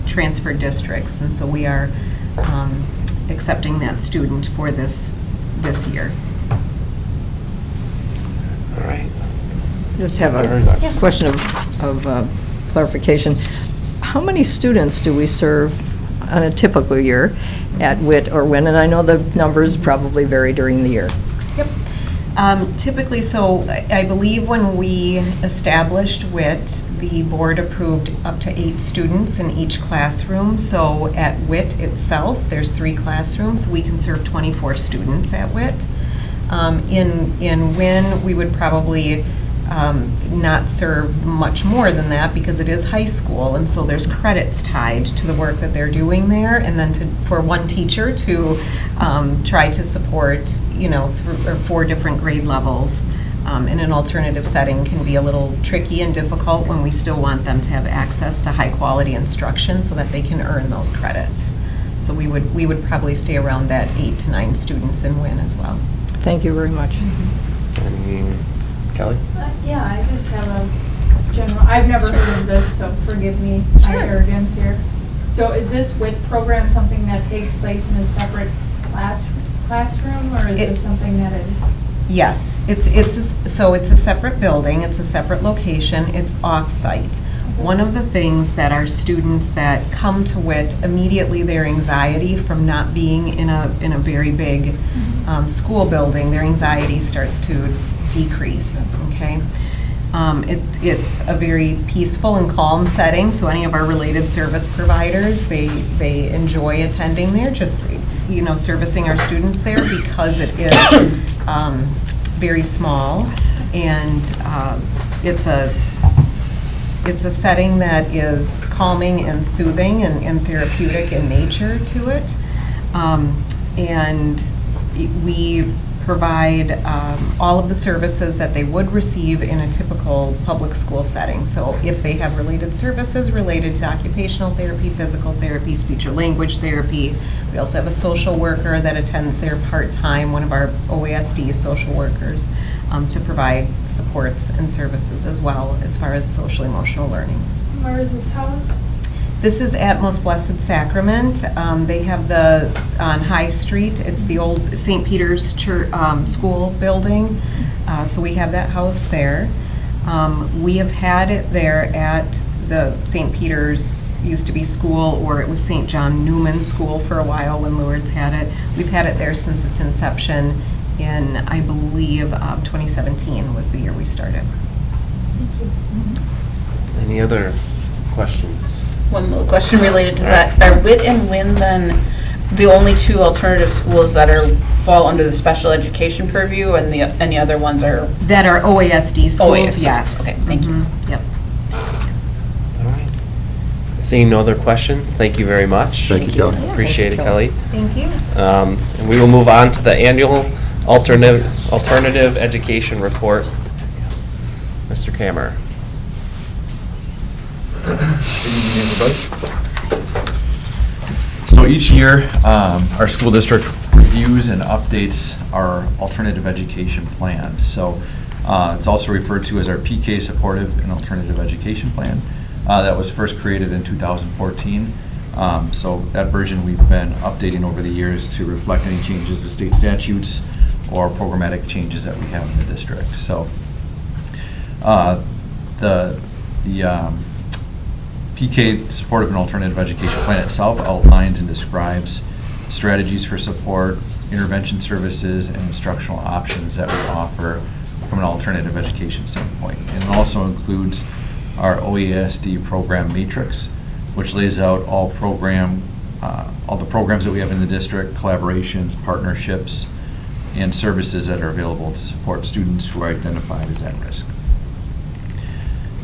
transferred districts. And so we are accepting that student for this year. All right. Just have a question of clarification. How many students do we serve on a typical year at WIT or WIN? And I know the numbers probably vary during the year. Yep. Typically, so I believe when we established WIT, the board approved up to 8 students in each classroom. So at WIT itself, there's 3 classrooms. We can serve 24 students at WIT. In WIN, we would probably not serve much more than that because it is high school, and so there's credits tied to the work that they're doing there, and then for one teacher to try to support, through 4 different grade levels in an alternative setting can be a little tricky and difficult when we still want them to have access to high quality instruction so that they can earn those credits. So we would probably stay around that 8 to 9 students in WIN as well. Thank you very much. Kelly? Yeah, I just have a general, I've never heard of this, so forgive me my arrogance here. So is this WIT program something that takes place in a separate classroom, or is this something that is? Yes, it's a separate building, it's a separate location, it's off-site. One of the things that our students that come to WIT, immediately their anxiety from not being in a very big school building, their anxiety starts to decrease, okay? It's a very peaceful and calm setting, so any of our related service providers, they enjoy attending there, just, servicing our students there because it is very small, and it's a setting that is calming and soothing and therapeutic in nature to it. And we provide all of the services that they would receive in a typical public school setting. So if they have related services related to occupational therapy, physical therapy, speech or language therapy, we also have a social worker that attends there part-time, one of our OASD social workers, to provide supports and services as well as far as social emotional learning. Where is this housed? This is at Most Blessed Sacrament. They have on High Street, it's the old St. Peter's Church, school building. So we have that housed there. We have had it there at the St. Peter's, used to be school, or it was St. John Newman School for a while when Lourdes had it. We've had it there since its inception in, I believe, 2017 was the year we started. Thank you. Any other questions? One little question related to that. Are WIT and WIN then the only 2 alternative schools that fall under the special education purview, and any other ones are? That are OASD schools, OASD, yes. okay, thank you. Yep. All right. Seeing no other questions, thank you very much. Thank you, Kelly. Yeah, Appreciate it, thank Kelly. Thank you. And we will move on to the annual alternative education report. Mr. Kammer. Good evening, everybody. So each year, our school district reviews and updates our alternative education plan. So it's also referred to as our PK Supportive and Alternative Education Plan. That was first created in 2014. So that version we've been updating over the years to reflect any changes to state statutes or programmatic changes that we have in the district. So the PK Supportive and Alternative Education Plan itself outlines and describes strategies for support, intervention services, and instructional options that we offer from an alternative education standpoint. And it also includes our OASD program matrix, which lays out all the programs that we have in the district, collaborations, partnerships, and services that are available to support students who are identified as at risk.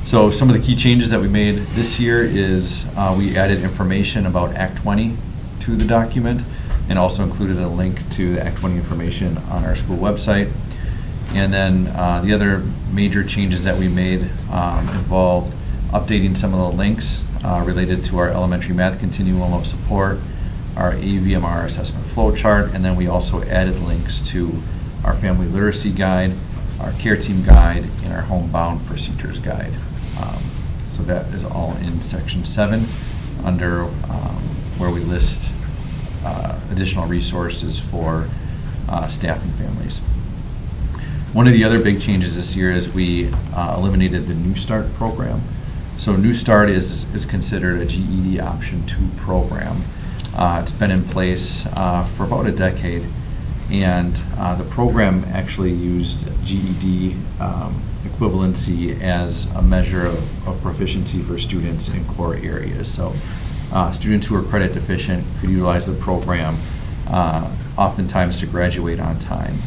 So some of the key changes that we made this year is we added information about Act 20 to the document, and also included a link to the Act 20 information on our school website. And then the other major changes that we made involved updating some of the links related to our elementary math continuum of support, our AVMR assessment flow chart, and then we also added links to our family literacy guide, our care team guide, and our homebound procedures guide. So that is all in section 7 under where we list additional resources for staff and families. One of the other big changes this year is we eliminated the New Start program. So New Start is considered a GED Option 2 program. It's been in place for about a decade, and the program actually used GED equivalency as a measure of proficiency for students in core areas. So students who are credit deficient could utilize the program oftentimes to graduate on time.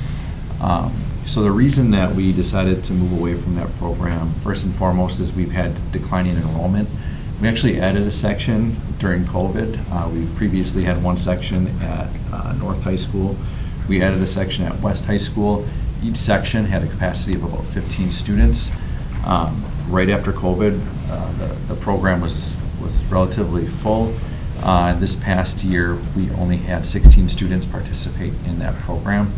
So the reason that we decided to move away from that program, first and foremost, is we've had declining enrollment. We actually added a section during COVID. We previously had one section at North High School. We added a section at West High School. Each section had a capacity of about 15 students. Right after COVID, the program was relatively full. This past year, we only had 16 students participate in that program.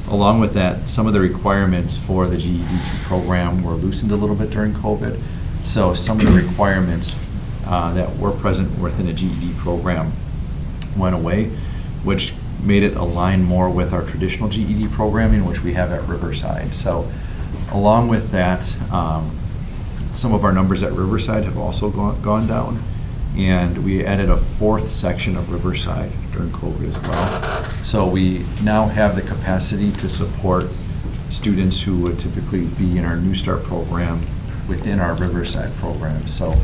Along with that, some of the requirements for the GED2 program were loosened a little bit during COVID. So some of the requirements that were present within a GED program went away, which made it align more with our traditional GED programming, which we have at Riverside. So along with that, some of our numbers at Riverside have also gone down. And we added a 4th section of Riverside during COVID as well. So we now have the capacity to support students who would typically be in our New Start program within our Riverside program. So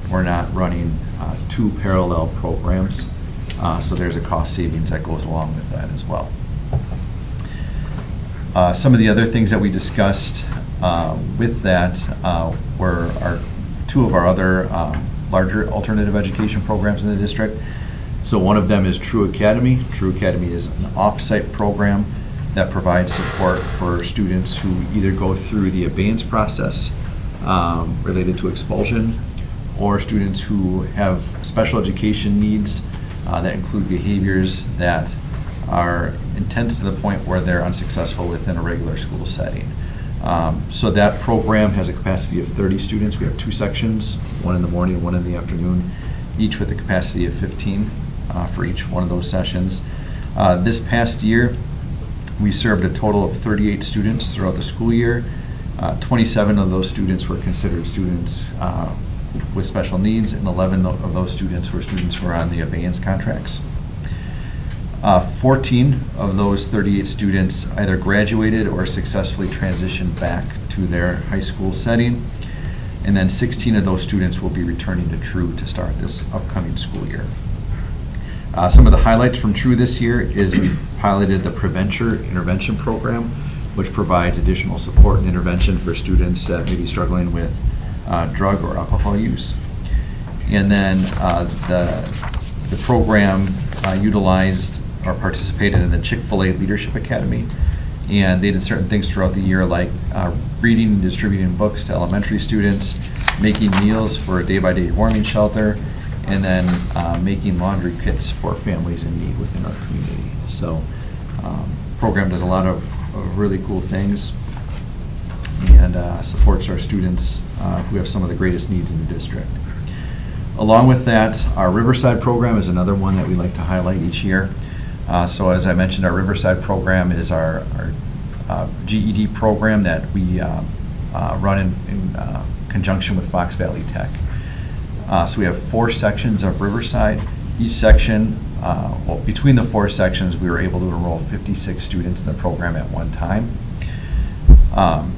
we're not running 2 parallel programs. So there's a cost savings that goes along with that as well. Some of the other things that we discussed with that were 2 of our other larger alternative education programs in the district. So one of them is True Academy. True Academy is an off-site program that provides support for students who either go through the abeyance process related to expulsion, or students who have special education needs that include behaviors that are intense to the point where they're unsuccessful within a regular school setting. So that program has a capacity of 30 students. We have 2 sections, one in the morning, one in the afternoon, each with a capacity of 15 for each one of those sessions. This past year, we served a total of 38 students throughout the school year. 27 of those students were considered students with special needs, and 11 of those students were students who were on the abeyance contracts. 14 of those 38 students either graduated or successfully transitioned back to their high school setting. And then 16 of those students will be returning to True to start this upcoming school year. Some of the highlights from True this year is we piloted the Preventure Intervention Program, which provides additional support and intervention for students that may be struggling with drug or alcohol use. And then the program utilized or participated in the Chick-fil-A Leadership Academy, and they did certain things throughout the year, like reading and distributing books to elementary students, making meals for a day-by-day warming shelter, and then making laundry kits for families in need within our community. So program does a lot of really cool things and supports our students who have some of the greatest needs in the district. Along with that, our Riverside program is another one that we like to highlight each year. So as I mentioned, our Riverside program is our GED program that we run in conjunction with Fox Valley Tech. So we have 4 sections of Riverside. Each section, well, between the 4 sections, we were able to enroll 56 students in the program at one time.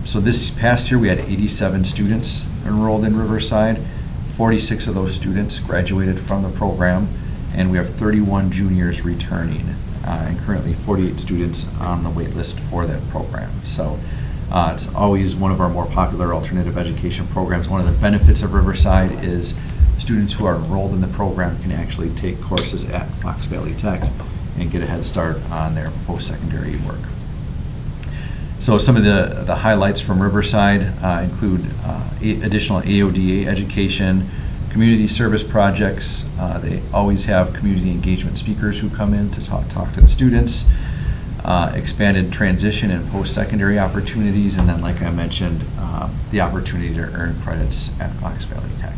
So this past year, we had 87 students enrolled in Riverside. 46 of those students graduated from the program, and we have 31 juniors returning, and currently 48 students on the wait list for that program. So it's always one of our more popular alternative education programs. One of the benefits of Riverside is students who are enrolled in the program can actually take courses at Fox Valley Tech and get a head start on their post-secondary work. So some of the highlights from Riverside include additional AODA education, community service projects. They always have community engagement speakers who come in to talk to the students. Expanded transition and post-secondary opportunities, and then, like I mentioned, the opportunity to earn credits at Fox Valley Tech.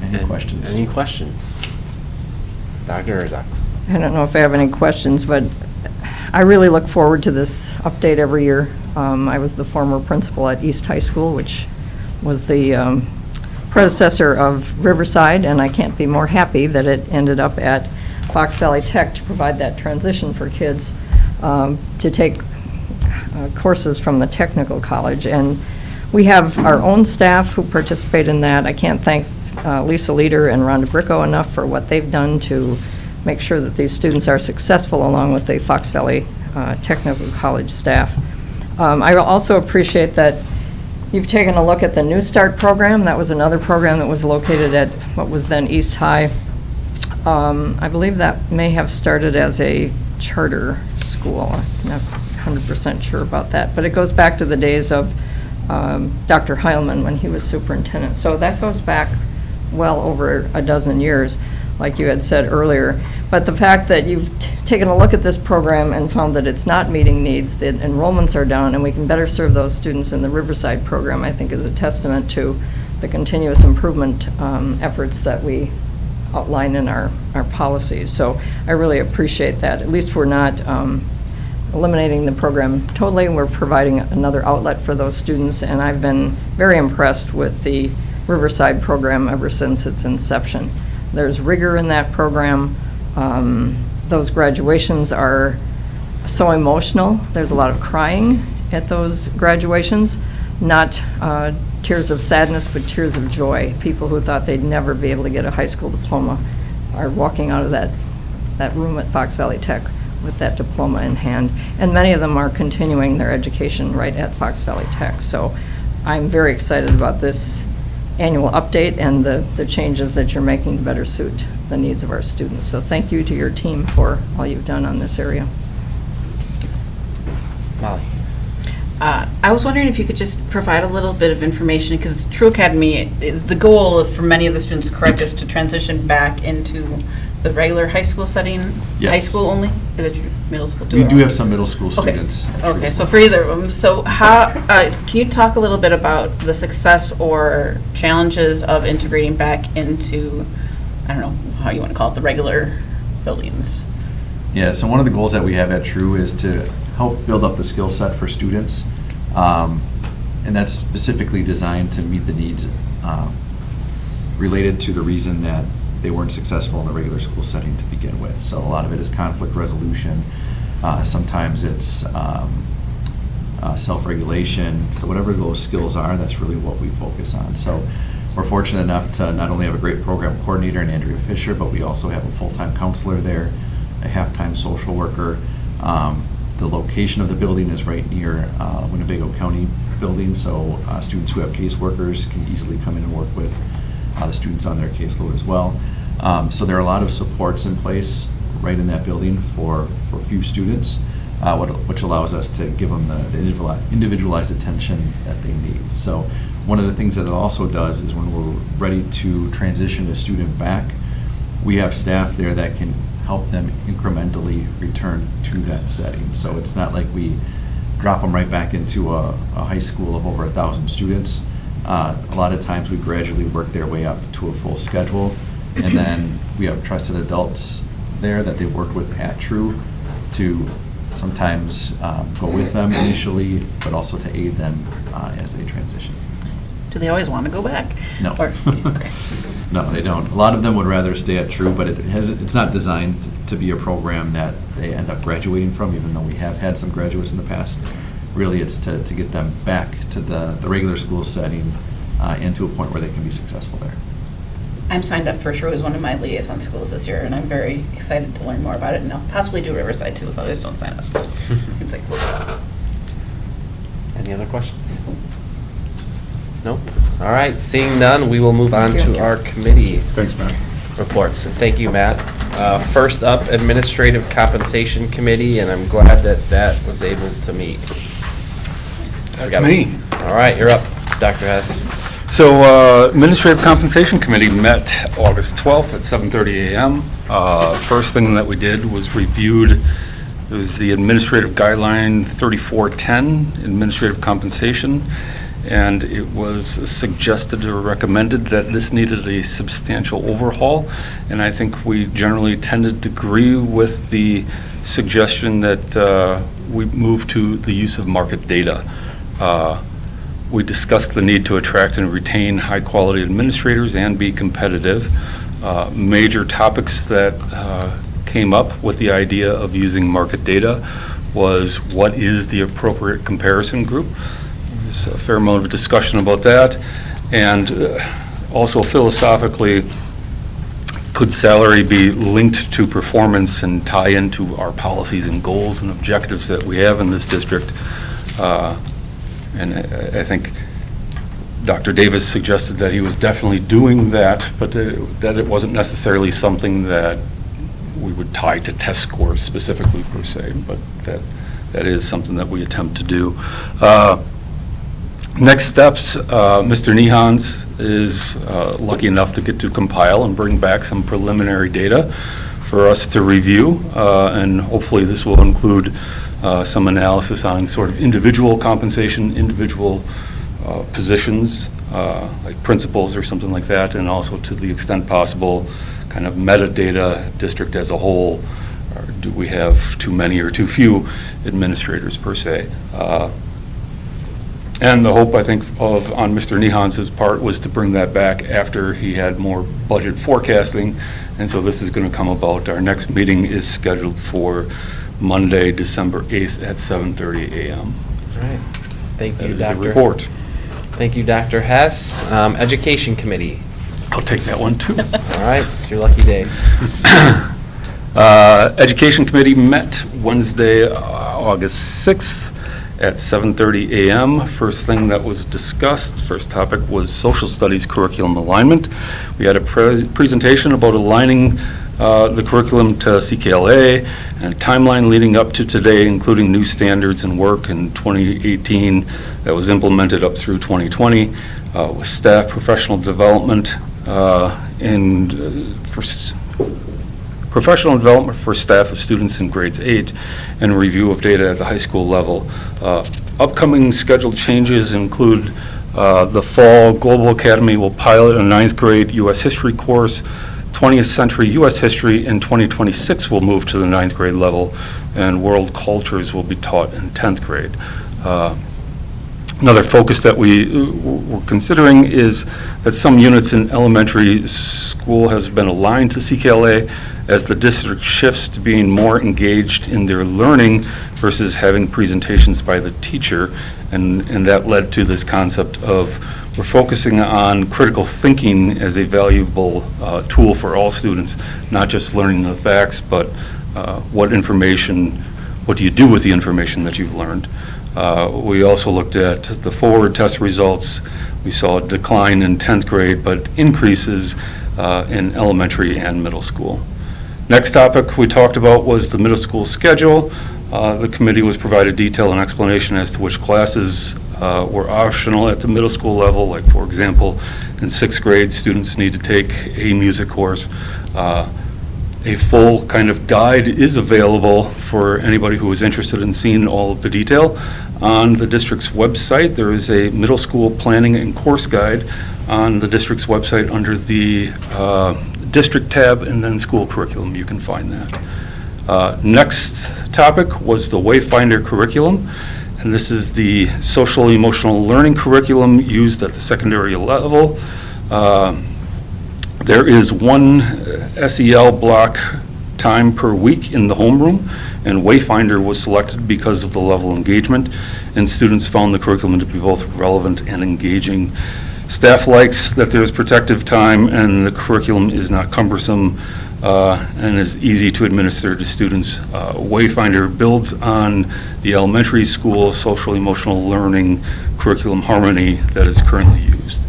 Any questions? Any questions? Dr. Herzog? I don't know if I have any questions, but I really look forward to this update every year. I was the former principal at East High School, which was the predecessor of Riverside, and I can't be more happy that it ended up at Fox Valley Tech to provide that transition for kids to take courses from the technical college. And we have our own staff who participate in that. I can't thank Lisa Leader and Rhonda Bricko enough for what they've done to make sure that these students are successful, along with the Fox Valley Technical College staff. I also appreciate that you've taken a look at the New Start program. That was another program that was located at what was then East High. I believe that may have started as a charter school. I'm not 100% sure about that, but it goes back to the days of Dr. Heilman when he was superintendent. So that goes back well over a dozen years, like you had said earlier. But the fact that you've taken a look at this program and found that it's not meeting needs, that enrollments are down, and we can better serve those students in the Riverside program, I think is a testament to the continuous improvement efforts that we outline in our policies. So I really appreciate that. At least we're not eliminating the program totally. We're providing another outlet for those students, and I've been very impressed with the Riverside program ever since its inception. There's rigor in that program. Those graduations are so emotional. There's a lot of crying at those graduations, not tears of sadness, but tears of joy. People who thought they'd never be able to get a high school diploma are walking out of that room at Fox Valley Tech with that diploma in hand. And many of them are continuing their education right at Fox Valley Tech. So I'm very excited about this annual update and the changes that you're making to better suit the needs of our students. So thank you to your team for all you've done on this area. Molly? I was wondering if you could just provide a little bit of information, because True Academy, is the goal for many of the students, correct, is to transition back into the regular high school setting? Yes. High school only? Is it middle school too? We do have some middle school Okay. students. Okay, so for either of them. So how, can you talk a little bit about the success or challenges of integrating back into, I don't know how you want to call it, the regular buildings? Yeah, so one of the goals that we have at True is to help build up the skill set for students. And that's specifically designed to meet the needs related to the reason that they weren't successful in the regular school setting to begin with. So a lot of it is conflict resolution. Sometimes it's self-regulation. So whatever those skills are, that's really what we focus on. So we're fortunate enough to not only have a great program coordinator in Andrea Fisher, but we also have a full-time counselor there, a half-time social worker. The location of the building is right near Winnebago County building, so students who have caseworkers can easily come in and work with the students on their caseload as well. So there are a lot of supports in place right in that building for few students, which allows us to give them the individualized attention that they need. So one of the things that it also does is when we're ready to transition a student back, we have staff there that can help them incrementally return to that setting. So it's not like we drop them right back into a high school of over 1,000 students. A lot of times we gradually work their way up to a full schedule, and then we have trusted adults there that they've worked with at True to sometimes go with them initially, but also to aid them as they transition. Do they always want to go back? No. Or, okay. No, they don't. A lot of them would rather stay at True, but it's not designed to be a program that they end up graduating from, even though we have had some graduates in the past. Really, it's to get them back to the regular school setting and to a point where they can be successful there. I'm signed up for True as one of my liaison schools this year, and I'm very excited to learn more about it, and I'll possibly do Riverside too if others don't sign up. It seems like cool stuff. Any other questions? Nope. All right, seeing none, we will move on to our committee Thanks, Matt. reports. And thank you, Matt. First up, Administrative Compensation Committee, and I'm glad that was able to meet. That's me. All right, you're up, Dr. Hess. So Administrative Compensation Committee met August 12th at 7:30 a.m. First thing that we did was reviewed, it was the Administrative Guideline 3410, Administrative Compensation, and it was suggested or recommended that this needed a substantial overhaul, and I think we generally tended to agree with the suggestion that we move to the use of market data. We discussed the need to attract and retain high-quality administrators and be competitive. Major topics that came up with the idea of using market data was what is the appropriate comparison group. There's a fair amount of discussion about that. And also philosophically, could salary be linked to performance and tie into our policies and goals and objectives that we have in this district? And I think Dr. Davis suggested that he was definitely doing that, but that it wasn't necessarily something that we would tie to test scores specifically per se, but that is something that we attempt to do. Next steps, Mr. Nehans is lucky enough to get to compile and bring back some preliminary data for us to review, and hopefully this will include some analysis on sort of individual compensation, individual positions, like principals or something like that, and also to the extent possible, kind of metadata, district as a whole, or do we have too many or too few administrators per se. And the hope, I think, on Mr. Nehans's part was to bring that back after he had more budget forecasting, and so this is going to come about. Our next meeting is scheduled for Monday, December 8th at 7:30 a.m. All right. Thank That you, is the Dr. report. Thank you, Dr. Hess. Education Committee. I'll take that one, too. All right, it's your lucky day. Education Committee met Wednesday, August 6th at 7:30 a.m. First thing that was discussed, first topic was social studies curriculum alignment. We had a presentation about aligning the curriculum to CKLA and a timeline leading up to today, including new standards and work in 2018 that was implemented up through 2020 with staff professional development professional development for staff of students in grades 8 and review of data at the high school level. Upcoming scheduled changes include the fall Global Academy will pilot a 9th grade U.S. history course. 20th century U.S. history in 2026 will move to the 9th grade level, and world cultures will be taught in 10th grade. Another focus that we're considering is that some units in elementary school has been aligned to CKLA as the district shifts to being more engaged in their learning versus having presentations by the teacher, and that led to this concept of we're focusing on critical thinking as a valuable tool for all students, not just learning the facts, but what do you do with the information that you've learned. We also looked at the forward test results. We saw a decline in 10th grade, but increases in elementary and middle school. Next topic we talked about was the middle school schedule. The committee was provided detail and explanation as to which classes were optional at the middle school level. Like, for example, in 6th grade, students need to take a music course. A full kind of guide is available for anybody who is interested in seeing all of the detail. On the district's website, there is a middle school planning and course guide on the district's website under the district tab and then school curriculum. You can find that. Next topic was the Wayfinder curriculum, and this is the social emotional learning curriculum used at the secondary level. There is one SEL block time per week in the homeroom, and Wayfinder was selected because of the level of engagement, and students found the curriculum to be both relevant and engaging. Staff likes that there's protective time and the curriculum is not cumbersome and is easy to administer to students. Wayfinder builds on the elementary school social emotional learning curriculum harmony that is currently used.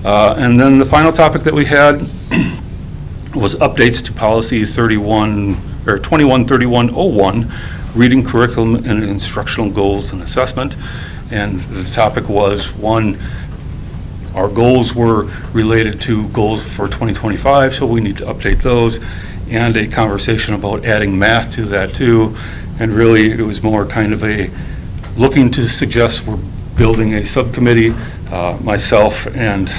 And then the final topic that we had was updates to policy 213101, reading curriculum and instructional goals and assessment. And the topic was, one, Our goals were related to goals for 2025, so we need to update those, and a conversation about adding math to that too. And really, it was more kind of a looking to suggest we're building a subcommittee. Myself and,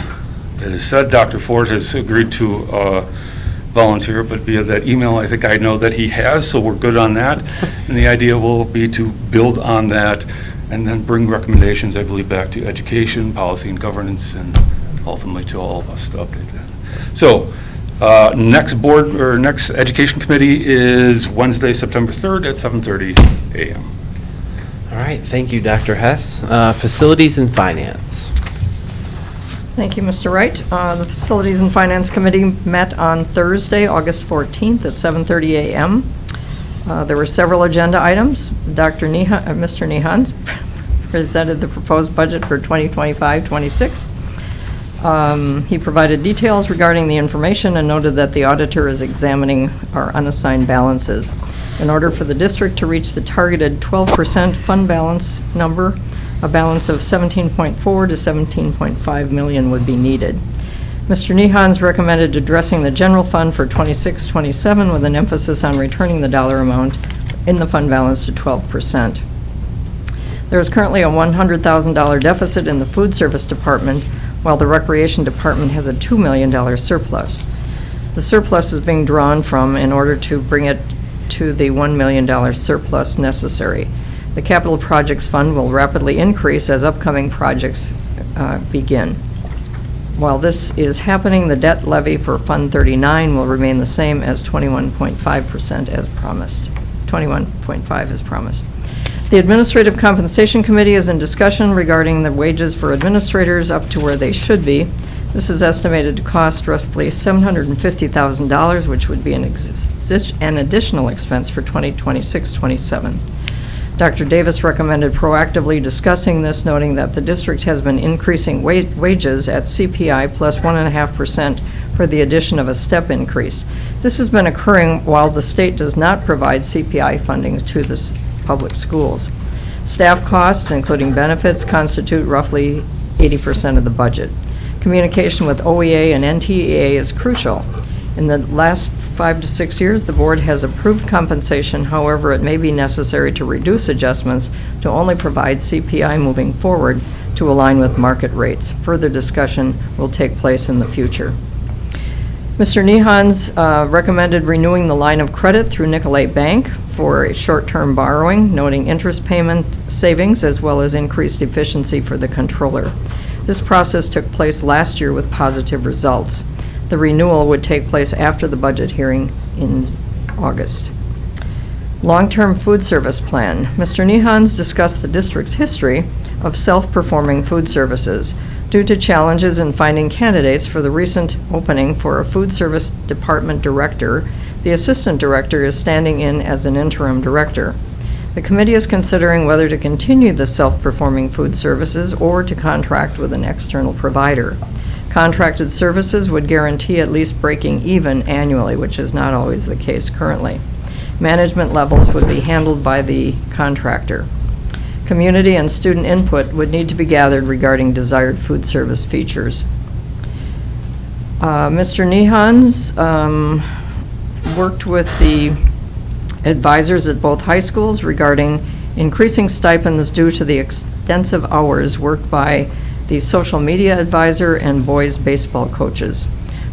it is said, Dr. Ford has agreed to volunteer, but via that email, I think I know that he has, so we're good on that. And the idea will be to build on that and then bring recommendations, I believe, back to education, policy and governance, and ultimately to all of us to update that. So next education committee is Wednesday, September 3rd at 7:30 a.m. All right, thank you, Dr. Hess. Facilities and Finance. Thank you, Mr. Wright. The Facilities and Finance Committee met on Thursday, August 14th at 7:30 a.m. There were several agenda items. Mr. Nehans presented the proposed budget for 2025-26. He provided details regarding the information and noted that the auditor is examining our unassigned balances. In order for the district to reach the targeted 12% fund balance number, a balance of 17.4 to 17.5 million would be needed. Mr. Nehans recommended addressing the general fund for 26-27 with an emphasis on returning the dollar amount in the fund balance to 12%. There is currently a $100,000 deficit in the food service department, while the recreation department has a $2 million surplus. The surplus is being drawn from in order to bring it to the $1 million surplus necessary. The capital projects fund will rapidly increase as upcoming projects begin. While this is happening, the debt levy for Fund 39 will remain the same as 21.5% as promised. 21.5 as promised. The Administrative Compensation Committee is in discussion regarding the wages for administrators up to where they should be. This is estimated to cost roughly $750,000, which would be an additional expense for 2026-27. Dr. Davis recommended proactively discussing this, noting that the district has been increasing wages at CPI plus 1.5% for the addition of a step increase. This has been occurring while the state does not provide CPI funding to the public schools. Staff costs, including benefits, constitute roughly 80% of the budget. Communication with OEA and NTEA is crucial. In the last 5 to 6 years, the board has approved compensation. However, it may be necessary to reduce adjustments to only provide CPI moving forward to align with market rates. Further discussion will take place in the future. Mr. Nehans recommended renewing the line of credit through Nicolay Bank for a short-term borrowing, noting interest payment savings as well as increased efficiency for the controller. This process took place last year with positive results. The renewal would take place after the budget hearing in August. Long-term food service plan. Mr. Nehans discussed the district's history of self-performing food services. Due to challenges in finding candidates for the recent opening for a food service department director, the assistant director is standing in as an interim director. The committee is considering whether to continue the self-performing food services or to contract with an external provider. Contracted services would guarantee at least breaking even annually, which is not always the case currently. Management levels would be handled by the contractor. Community and student input would need to be gathered regarding desired food service features. Mr. Nehans worked with the advisors at both high schools regarding increasing stipends due to the extensive hours worked by the social media advisor and boys baseball coaches.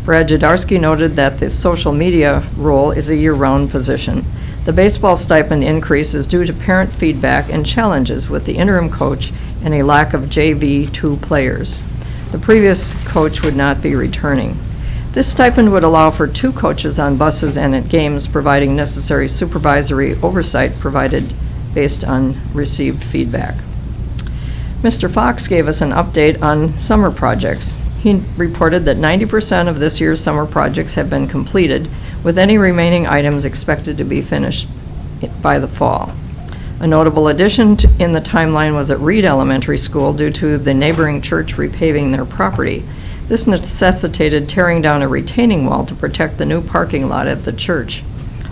Brad Jadarski noted that the social media role is a year-round position. The baseball stipend increase is due to parent feedback and challenges with the interim coach and a lack of JV2 players. The previous coach would not be returning. This stipend would allow for 2 coaches on buses and at games, providing necessary supervisory oversight provided based on received feedback. Mr. Fox gave us an update on summer projects. He reported that 90% of this year's summer projects have been completed, with any remaining items expected to be finished by the fall. A notable addition in the timeline was at Reed Elementary School due to the neighboring church repaving their property. This necessitated tearing down a retaining wall to protect the new parking lot at the church.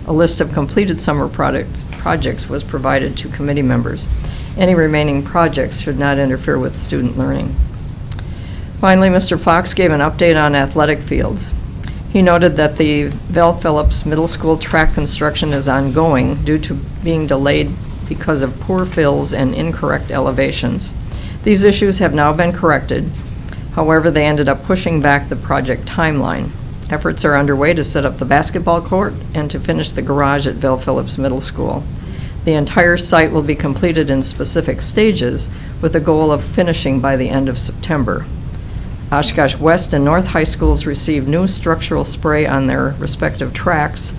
A list of completed summer projects was provided to committee members. Any remaining projects should not interfere with student learning. Finally, Mr. Fox gave an update on athletic fields. He noted that the Val Phillips Middle School track construction is ongoing due to being delayed because of poor fills and incorrect elevations. These issues have now been corrected. However, they ended up pushing back the project timeline. Efforts are underway to set up the basketball court and to finish the garage at Val Phillips Middle School. The entire site will be completed in specific stages with the goal of finishing by the end of September. Oshkosh West and North High Schools received new structural spray on their respective tracks,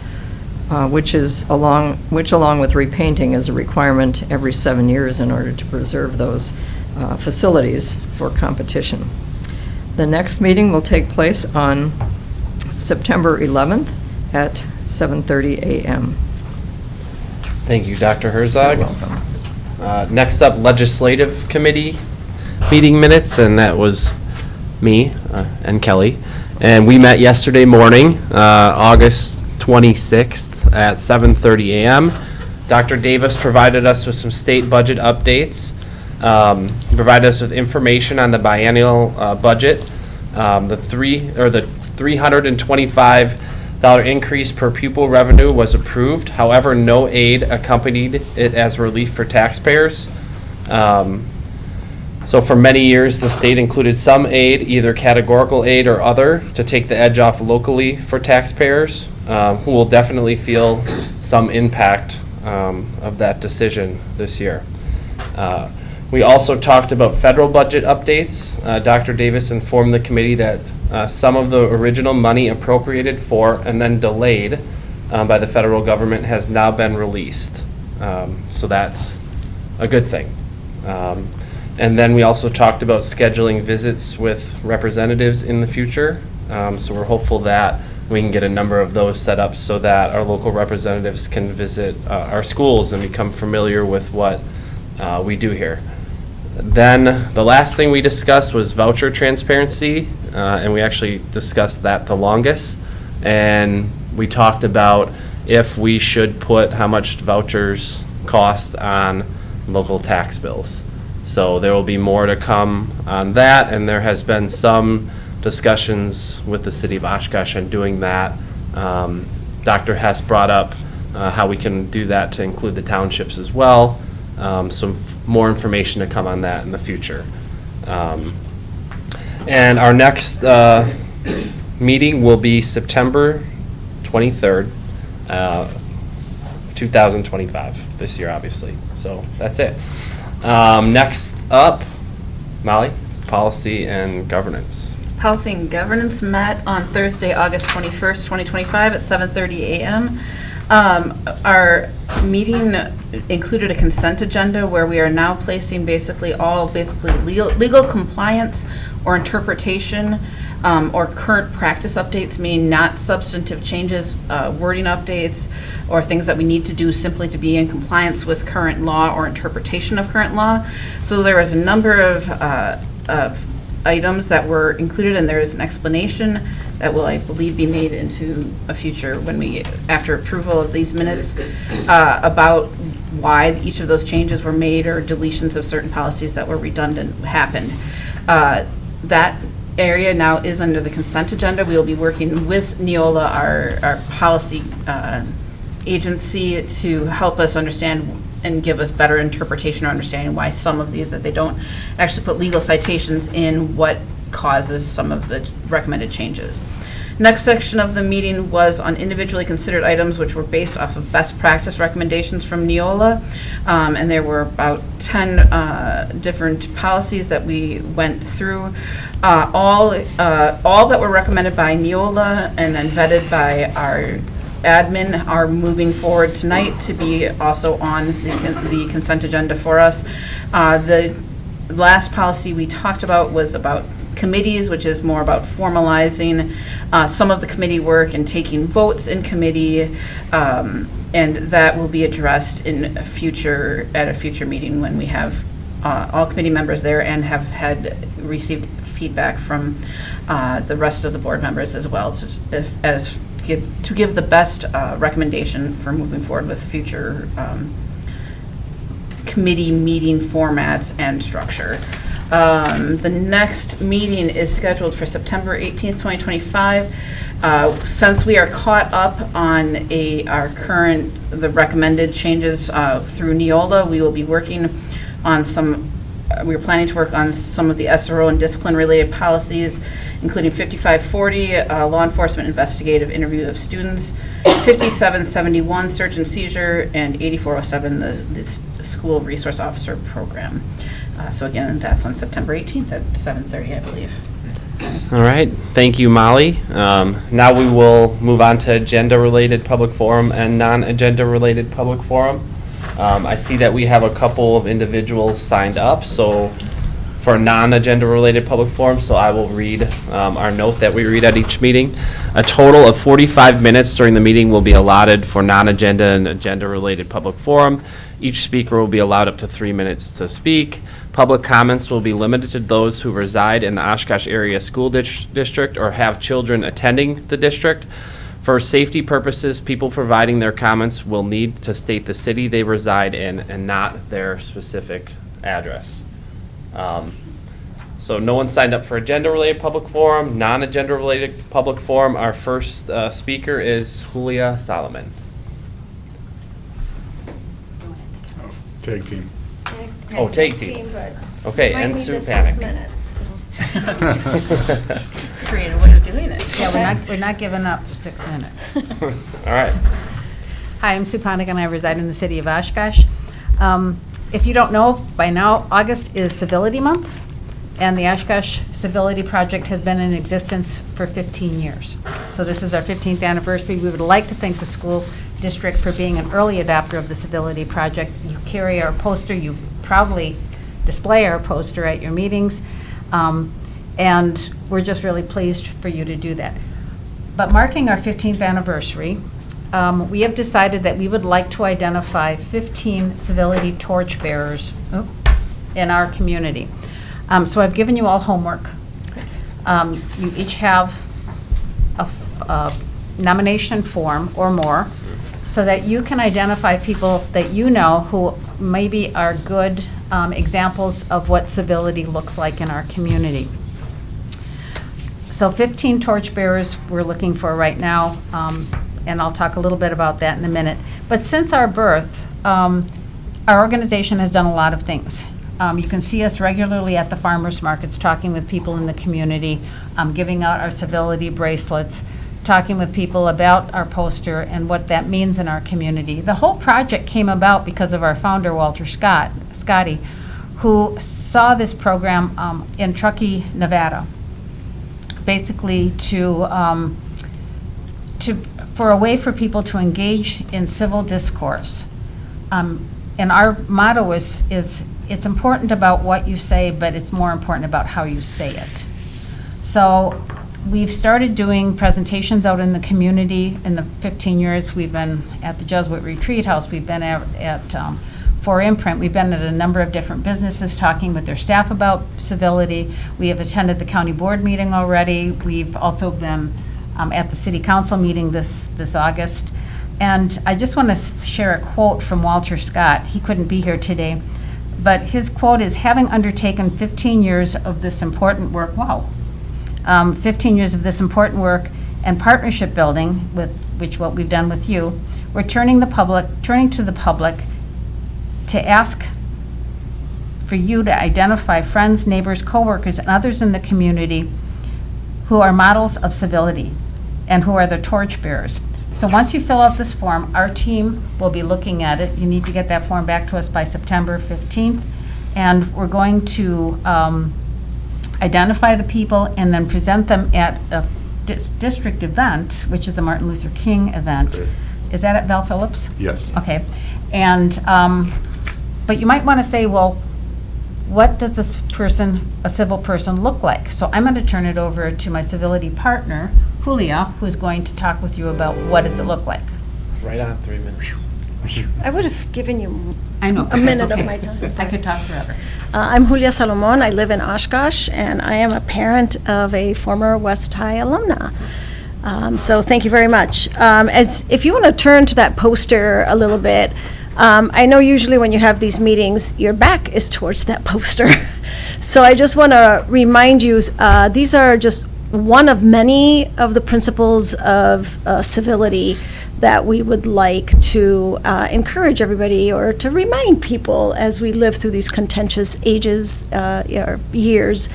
which along with repainting is a requirement every 7 years in order to preserve those facilities for competition. The next meeting will take place on September 11th at 7:30 a.m. Thank you, Dr. Herzog. You're welcome. Next up, Legislative Committee meeting minutes, and that was me and Kelly. And we met yesterday morning, August 26th at 7:30 a.m. Dr. Davis provided us with some state budget updates. He provided us with information on the biennial budget. The $325 increase per pupil revenue was approved. However, no aid accompanied it as relief for taxpayers. So for many years, the state included some aid, either categorical aid or other, to take the edge off locally for taxpayers, who will definitely feel some impact of that decision this year. We also talked about federal budget updates. Dr. Davis informed the committee that some of the original money appropriated for and then delayed by the federal government has now been released. So that's a good thing. And then we also talked about scheduling visits with representatives in the future. So we're hopeful that we can get a number of those set up so that our local representatives can visit our schools and become familiar with what we do here. Then the last thing we discussed was voucher transparency, and we actually discussed that the longest. And we talked about if we should put how much vouchers cost on local tax bills. So there will be more to come on that, and there has been some discussions with the city of Oshkosh on doing that. Dr. Hess brought up how we can do that to include the townships as well. Some more information to come on that in the future. And our next meeting will be September 23rd, 2025, this year, obviously. So that's it. Next up, Molly, policy and governance. Policy and Governance met on Thursday, August 21st, 2025 at 7:30 a.m. Our meeting included a consent agenda where we are now placing basically legal compliance or interpretation or current practice updates, meaning not substantive changes, wording updates, or things that we need to do simply to be in compliance with current law or interpretation of current law. So there was a number of items that were included, and there is an explanation that will, I believe, be made into a future when after approval of these minutes, about why each of those changes were made or deletions of certain policies that were redundant happened. That area now is under the consent agenda. We will be working with Neola, our policy agency, to help us understand and give us better interpretation or understanding why some of these, that they don't actually put legal citations in what causes some of the recommended changes. Next section of the meeting was on individually considered items, which were based off of best practice recommendations from Neola. And there were about 10 different policies that we went through. All that were recommended by Neola and then vetted by our admin are moving forward tonight to be also on the consent agenda for us. The last policy we talked about was about committees, which is more about formalizing some of the committee work and taking votes in committee, and that will be addressed at a future meeting when we have all committee members there and have received feedback from the rest of the board members as well, to give the best recommendation for moving forward with future committee meeting formats and structure. The next meeting is scheduled for September 18th, 2025. Since we are caught up on the recommended changes through Neola, we will be working on we're planning to work on some of the SRO and discipline-related policies, including 5540, law enforcement investigative interview of students, 5771, search and seizure, and 8407, the school resource officer program. So again, that's on September 18th at 7:30, I believe. All right, thank you, Molly. Now we will move on to agenda-related public forum and non-agenda-related public forum. I see that we have a couple of individuals signed up, so for non-agenda-related public forum, so I will read our note that we read at each meeting. A total of 45 minutes during the meeting will be allotted for non-agenda and agenda-related public forum. Each speaker will be allowed up to 3 minutes to speak. Public comments will be limited to those who reside in the Oshkosh Area School District or have children attending the district. For safety purposes, people providing their comments will need to state the city they reside in and not their specific address. So no one signed up for agenda-related public forum, non-agenda-related public forum. Our first speaker is Julia Solomon. Tag team. Oh, tag team. Okay, and Sue Panic. Creative way of doing it. Yeah, we're not giving up the 6 minutes. All right. Hi, I'm Sue Ponick, and I reside in the city of Oshkosh. If you don't know, by now, August is Civility Month, and the Oshkosh Civility Project has been in existence for 15 years. So this is our 15th anniversary. We would like to thank the school district for being an early adopter of the Civility Project. You carry our poster, you proudly display our poster at your meetings, and we're just really pleased for you to do that. But marking our 15th anniversary, we have decided that we would like to identify 15 civility torchbearers in our community. So I've given you all homework. You each have a nomination form or more so that you can identify people that you know who maybe are good examples of what civility looks like in our community. So 15 torchbearers we're looking for right now, and I'll talk a little bit about that in a minute. But since our birth, our organization has done a lot of things. You can see us regularly at the farmers markets, talking with people in the community, giving out our civility bracelets, talking with people about our poster and what that means in our community. The whole project came about because of our founder, Walter Scotty, who saw this program in Truckee, Nevada, basically for a way for people to engage in civil discourse. And our motto is it's important about what you say, but it's more important about how you say it. So we've started doing presentations out in the community. In the 15 years we've been at the Jesuit Retreat House, we've been at For Imprint, we've been at a number of different businesses talking with their staff about civility. We have attended the county board meeting already. We've also been at the city council meeting this August. And I just want to share a quote from Walter Scott. He couldn't be here today, but his quote is, having undertaken 15 years of this important work, 15 years of this important work and partnership building, with what we've done with you, we're turning to the public to ask for you to identify friends, neighbors, coworkers, and others in the community who are models of civility and who are the torchbearers. So once you fill out this form, our team will be looking at it. You need to get that form back to us by September 15th, and we're going to identify the people and then present them at a district event, which is a Martin Luther King event. Great. Is that at Val Phillips? Yes. Okay. And, but you might want to say, well, what does this person, a civil person, look like? So I'm going to turn it over to my civility partner, Julia, who's going to talk with you about what does it look like. Right on, 3 minutes. I would have given you I know, a minute that's okay. of my time. I could talk forever. I'm Julia Salomon. I live in Oshkosh, and I am a parent of a former West High alumna. So thank you very much. If you want to turn to that poster a little bit, I know usually when you have these meetings, your back is towards that poster. So I just want to remind you, these are just one of many of the principles of civility that we would like to encourage everybody or to remind people as we live through these contentious ages, or years.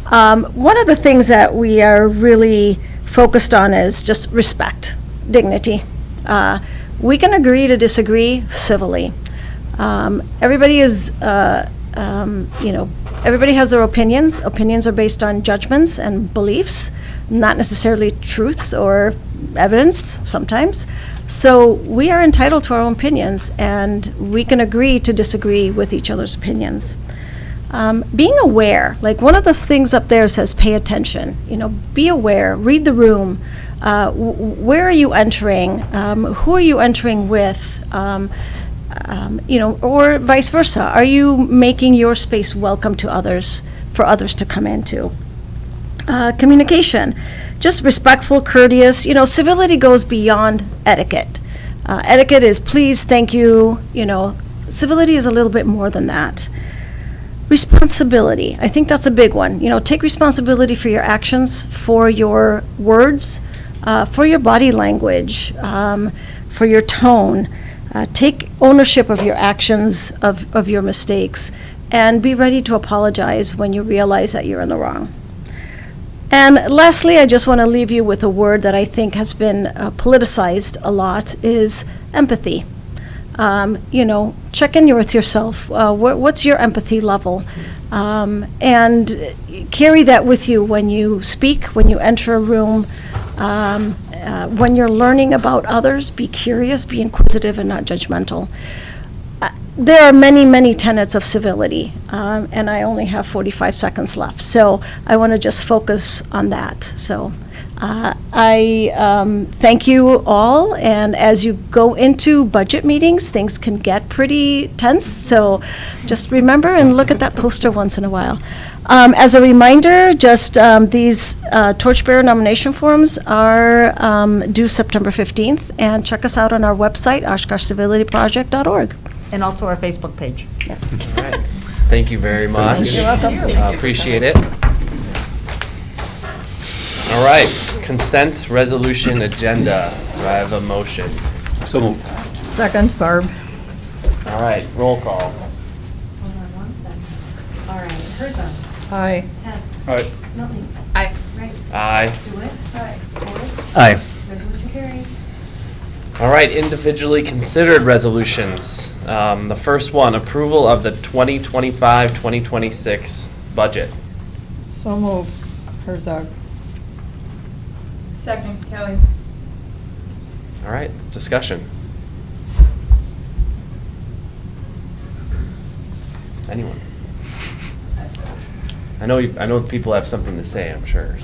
One of the things that we are really focused on is just respect, dignity. We can agree to disagree civilly. Everybody is, everybody has their opinions. Opinions are based on judgments and beliefs, not necessarily truths or evidence sometimes. So we are entitled to our own opinions, and we can agree to disagree with each other's opinions. Being aware, like one of those things up there says, pay attention. Be aware, read the room. Where are you entering? Who are you entering with? Or vice versa. Are you making your space welcome to others, for others to come into? Communication, just respectful, courteous. Civility goes beyond etiquette. Etiquette is please, thank you. Civility is a little bit more than that. Responsibility, I think that's a big one. Take responsibility for your actions, for your words, for your body language, for your tone. Take ownership of your actions, of your mistakes, and be ready to apologize when you realize that you're in the wrong. And lastly, I just want to leave you with a word that I think has been politicized a lot, is empathy. Check in with yourself. What's your empathy level? And carry that with you when you speak, when you enter a room. When you're learning about others, be curious, be inquisitive, and not judgmental. There are many, many tenets of civility, and I only have 45 seconds left, so I want to just focus on that. So I thank you all, and as you go into budget meetings, things can get pretty tense, so just remember and look at that poster once in a while. As a reminder, just these torchbearer nomination forms are due September 15th, and check us out on our website, oshkoshcivilityproject.org. And also our Facebook page. Yes. All right. Thank you very much. You're welcome. Appreciate it. All right, consent resolution agenda. Do I have a motion? So moved. Second, Barb. All right, roll call. Hold on one second. All right, Herzog. Aye. Hess. Aye. Smeltney. Aye. Wright. Aye. DeWitt. Aye. Ford. Aye. Resolution carries. All right, individually considered resolutions. The first one, approval of the 2025-2026 budget. So moved. Herzog. Second, Kelly. All right, discussion. Anyone? I know people have something to say, I'm sure.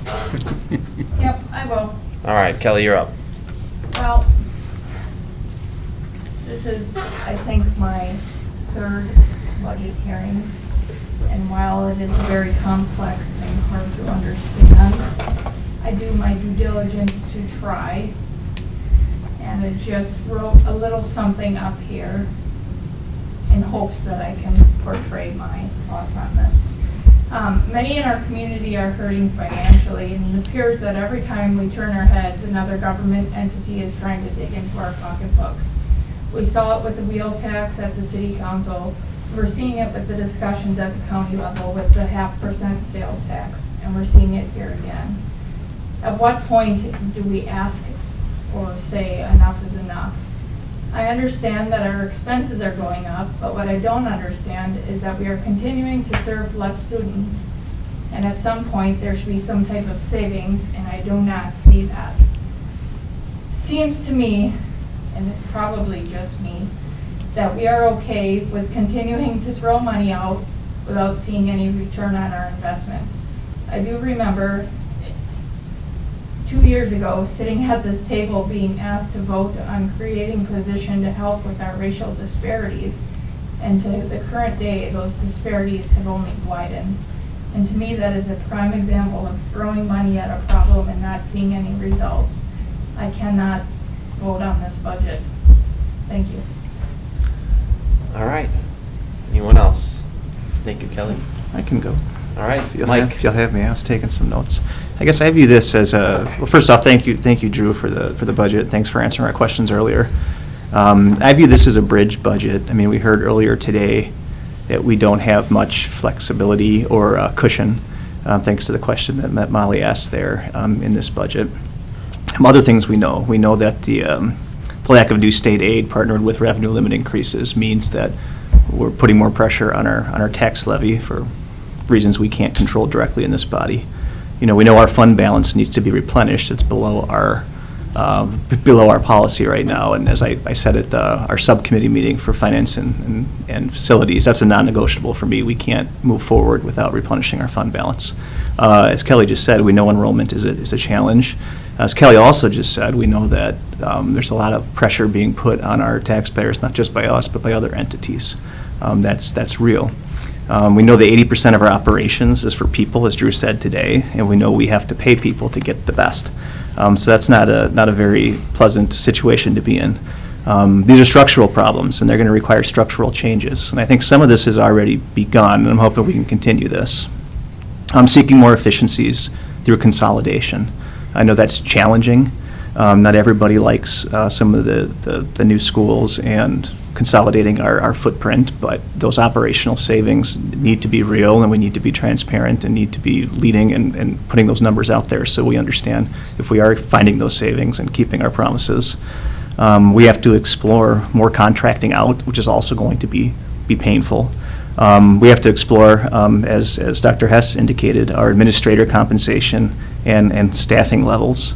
Yep, I will. All right, Kelly, you're up. Well, this is, I think, my third budget hearing, and while it is very complex and hard to understand, I do my due diligence to try, and I just wrote a little something up here in hopes that I can portray my thoughts on this. Many in our community are hurting financially, and it appears that every time we turn our heads, another government entity is trying to dig into our pocketbooks. We saw it with the wheel tax at the city council. We're seeing it with the discussions at the county level with the 0.5% sales tax, and we're seeing it here again. At what point do we ask or say enough is enough? I understand that our expenses are going up, but what I don't understand is that we are continuing to serve less students, and at some point there should be some type of savings, and I do not see that. It seems to me, and it's probably just me, that we are okay with continuing to throw money out without seeing any return on our investment. I do remember 2 years ago, sitting at this table being asked to vote on creating a position to help with our racial disparities. And to the current day, those disparities have only widened. And to me, that is a prime example of throwing money at a problem and not seeing any results. I cannot vote on this budget. Thank you. All right. Anyone else? Thank you, Kelly. I can go. All right, If you'll Mike. have me, I was taking some notes. I guess I view this as well, first off, thank you, Drew, for the budget. Thanks for answering our questions earlier. I view this as a bridge budget. I mean, we heard earlier today that we don't have much flexibility or cushion, thanks to the question that Molly asked there in this budget. Other things we know that the lack of due state aid partnered with revenue limit increases means that we're putting more pressure on our tax levy for reasons we can't control directly in this body. We know our fund balance needs to be replenished. It's below our policy right now, and as I said at our subcommittee meeting for finance and facilities, that's a non-negotiable for me. We can't move forward without replenishing our fund balance. As Kelly just said, we know enrollment is a challenge. As Kelly also just said, we know that there's a lot of pressure being put on our taxpayers, not just by us, but by other entities. That's real. We know that 80% of our operations is for people, as Drew said today, and we know we have to pay people to get the best. So that's not a very pleasant situation to be in. These are structural problems, and they're going to require structural changes. And I think some of this has already begun, and I'm hoping we can continue this. I'm seeking more efficiencies through consolidation. I know that's challenging. Not everybody likes some of the new schools and consolidating our footprint, but those operational savings need to be real, and we need to be transparent and need to be leading and putting those numbers out there so we understand if we are finding those savings and keeping our promises. We have to explore more contracting out, which is also going to be painful. We have to explore, as Dr. Hess indicated, our administrator compensation and staffing levels.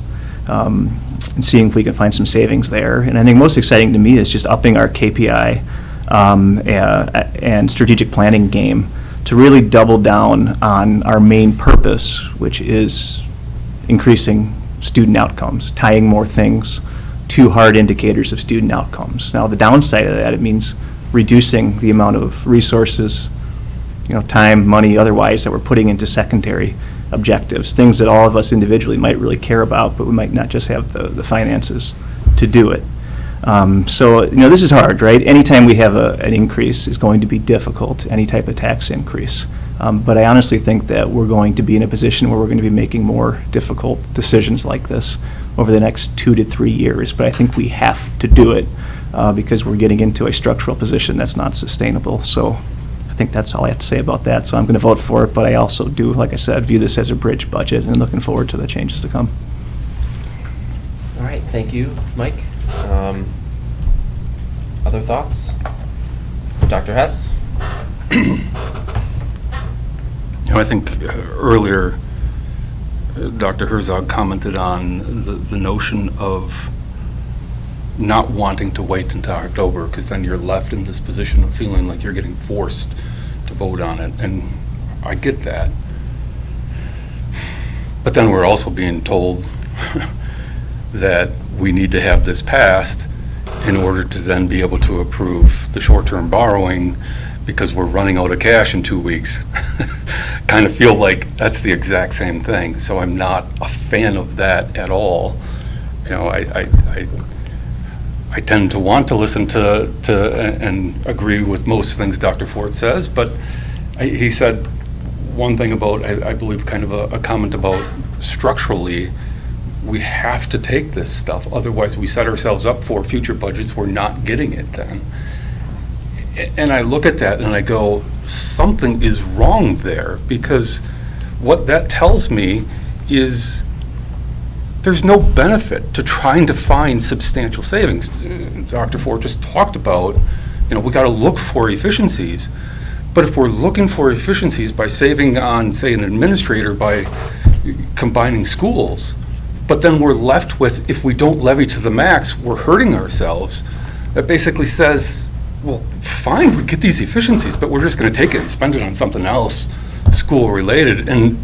And seeing if we can find some savings there. And I think most exciting to me is just upping our KPI and strategic planning game to really double down on our main purpose, which is increasing student outcomes, tying more things to hard indicators of student outcomes. Now, the downside of that, it means reducing the amount of resources, time, money, otherwise, that we're putting into secondary objectives, things that all of us individually might really care about, but we might not just have the finances to do it. So this is hard, right? Anytime we have an increase is going to be difficult, any type of tax increase. But I honestly think that we're going to be in a position where we're going to be making more difficult decisions like this over the next 2 to 3 years. But I think we have to do it because we're getting into a structural position that's not sustainable. So I think that's all I have to say about that. So I'm going to vote for it, but I also do, like I said, view this as a bridge budget and looking forward to the changes to come. All right, thank you, Mike. Other thoughts? Dr. Hess? I think earlier Dr. Herzog commented on the notion of not wanting to wait until October, because then you're left in this position of feeling like you're getting forced to vote on it, and I get that. But then we're also being told that we need to have this passed in order to then be able to approve the short-term borrowing because we're running out of cash in 2 weeks. Kind of feel like that's the exact same thing, so I'm not a fan of that at all. I tend to want to listen to and agree with most things Dr. Ford says, but he said one thing about, I believe, kind of a comment about structurally, we have to take this stuff, otherwise we set ourselves up for future budgets, we're not getting it then. And I look at that and I go, something is wrong there, because what that tells me is there's no benefit to trying to find substantial savings. Dr. Ford just talked about, we got to look for efficiencies. But if we're looking for efficiencies by saving on, say, an administrator by combining schools, but then we're left with, if we don't levy to the max, we're hurting ourselves. That basically says, well, fine, we get these efficiencies, but we're just going to take it and spend it on something else, school-related. And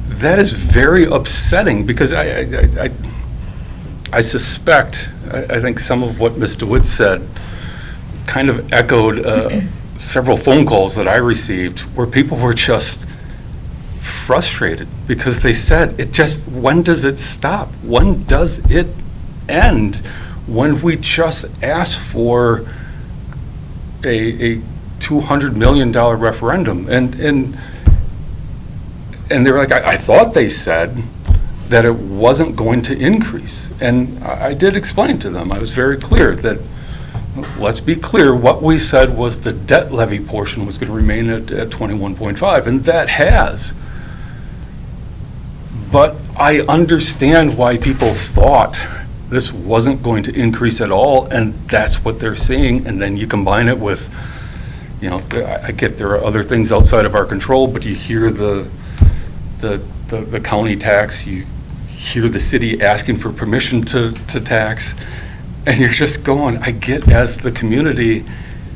that is very upsetting, because I suspect, I think some of what Ms. DeWitt said kind of echoed several phone calls that I received where people were just frustrated because they said, when does it stop? When does it end? When we just ask for a $200 million referendum. And they were like, I thought they said that it wasn't going to increase. And I did explain to them, I was very clear that, let's be clear, what we said was the debt levy portion was going to remain at 21.5, and that has. But I understand why people thought this wasn't going to increase at all, and that's what they're seeing. And then you combine it with, I get there are other things outside of our control, but you hear the county tax, you hear the city asking for permission to tax, and you're just going, I get as the community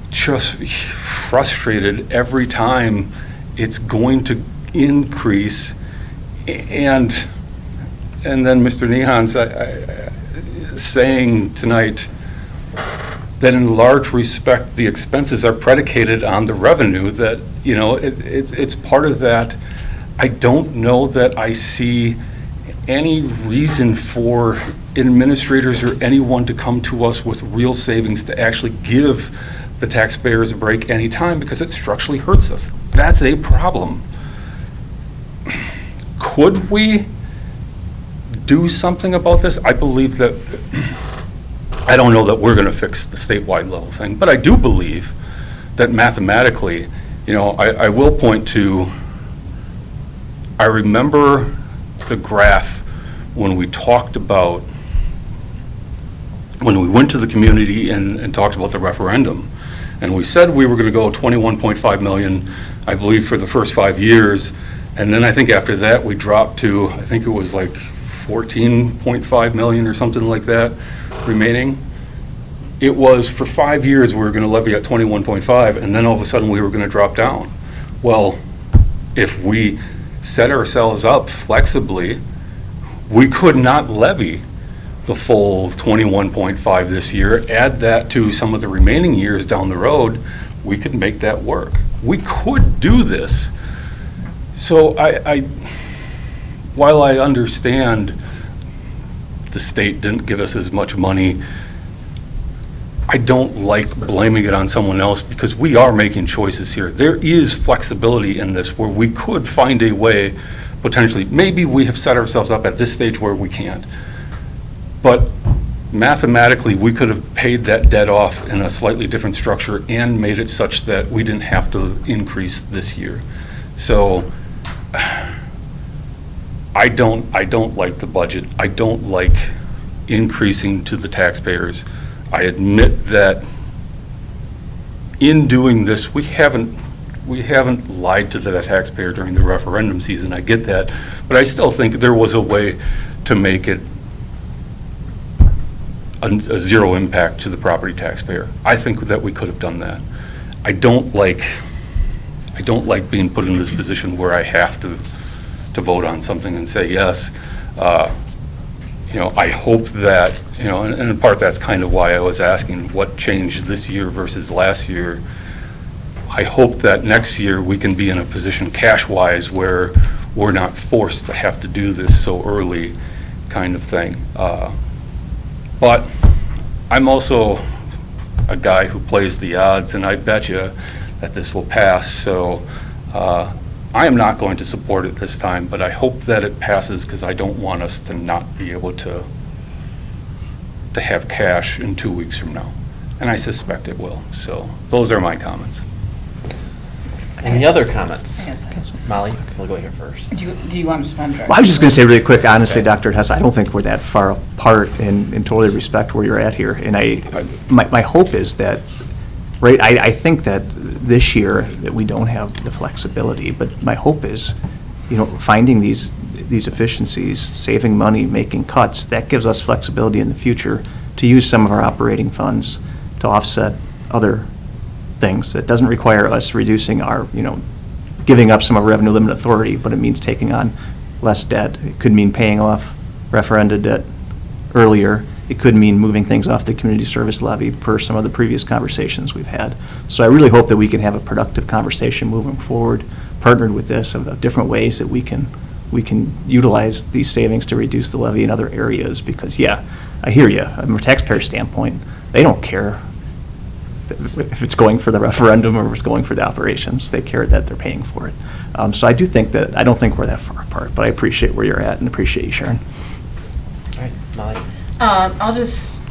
just frustrated every time it's going to increase. And then Mr. Nehan's saying tonight that in large respect, the expenses are predicated on the revenue, that, it's part of that. I don't know that I see any reason for administrators or anyone to come to us with real savings to actually give the taxpayers a break anytime, because it structurally hurts us. That's a problem. Could we do something about this? I believe that, I don't know that we're going to fix the statewide level thing, but I do believe that mathematically, I will point to, I remember the graph when we talked about, when we went to the community and talked about the referendum, and we said we were going to go 21.5 million, I believe, for the first 5 years, and then I think after that we dropped to, I think it was like 14.5 million or something like that remaining. It was for 5 years we were going to levy at 21.5, and then all of a sudden we were going to drop down. Well, if we set ourselves up flexibly, we could not levy the full 21.5 this year. Add that to some of the remaining years down the road, we could make that work. We could do this. So while I understand the state didn't give us as much money, I don't like blaming it on someone else, because we are making choices here. There is flexibility in this where we could find a way, potentially, maybe we have set ourselves up at this stage where we can't. But mathematically, we could have paid that debt off in a slightly different structure and made it such that we didn't have to increase this year. So I don't like the budget. I don't like increasing to the taxpayers. I admit that in doing this, we haven't lied to the taxpayer during the referendum season. I get that, but I still think there was a way to make it a zero impact to the property taxpayer. I think that we could have done that. I don't like being put in this position where I have to vote on something and say yes. I hope that, and in part that's kind of why I was asking what changed this year versus last year. I hope that next year we can be in a position cash-wise where we're not forced to have to do this so early, kind of thing. But I'm also a guy who plays the odds, and I bet you that this will pass. So I am not going to support it this time, but I hope that it passes, because I don't want us to not be able to have cash in 2 weeks from now. And I suspect it will. So those are my comments. Any other comments? Molly, we'll go here first. Do you want to respond? Well, I was just going to say really quick, honestly, Dr. Hess, I don't think we're that far apart, and totally respect where you're at here. And my hope is that, right, I think that this year that we don't have the flexibility, but my hope is, finding these efficiencies, saving money, making cuts, that gives us flexibility in the future to use some of our operating funds to offset other things. That doesn't require us reducing our, giving up some of our revenue limit authority, but it means taking on less debt. It could mean paying off referenda debt earlier. It could mean moving things off the community service levy per some of the previous conversations we've had. So I really hope that we can have a productive conversation moving forward, partnered with this, of different ways that we can utilize these savings to reduce the levy in other areas. Because, yeah, I hear you. From a taxpayer standpoint, they don't care if it's going for the referendum or if it's going for the operations, they care that they're paying for it. So I don't think we're that far apart, but I appreciate where you're at and appreciate you sharing. All right, Molly. I'll just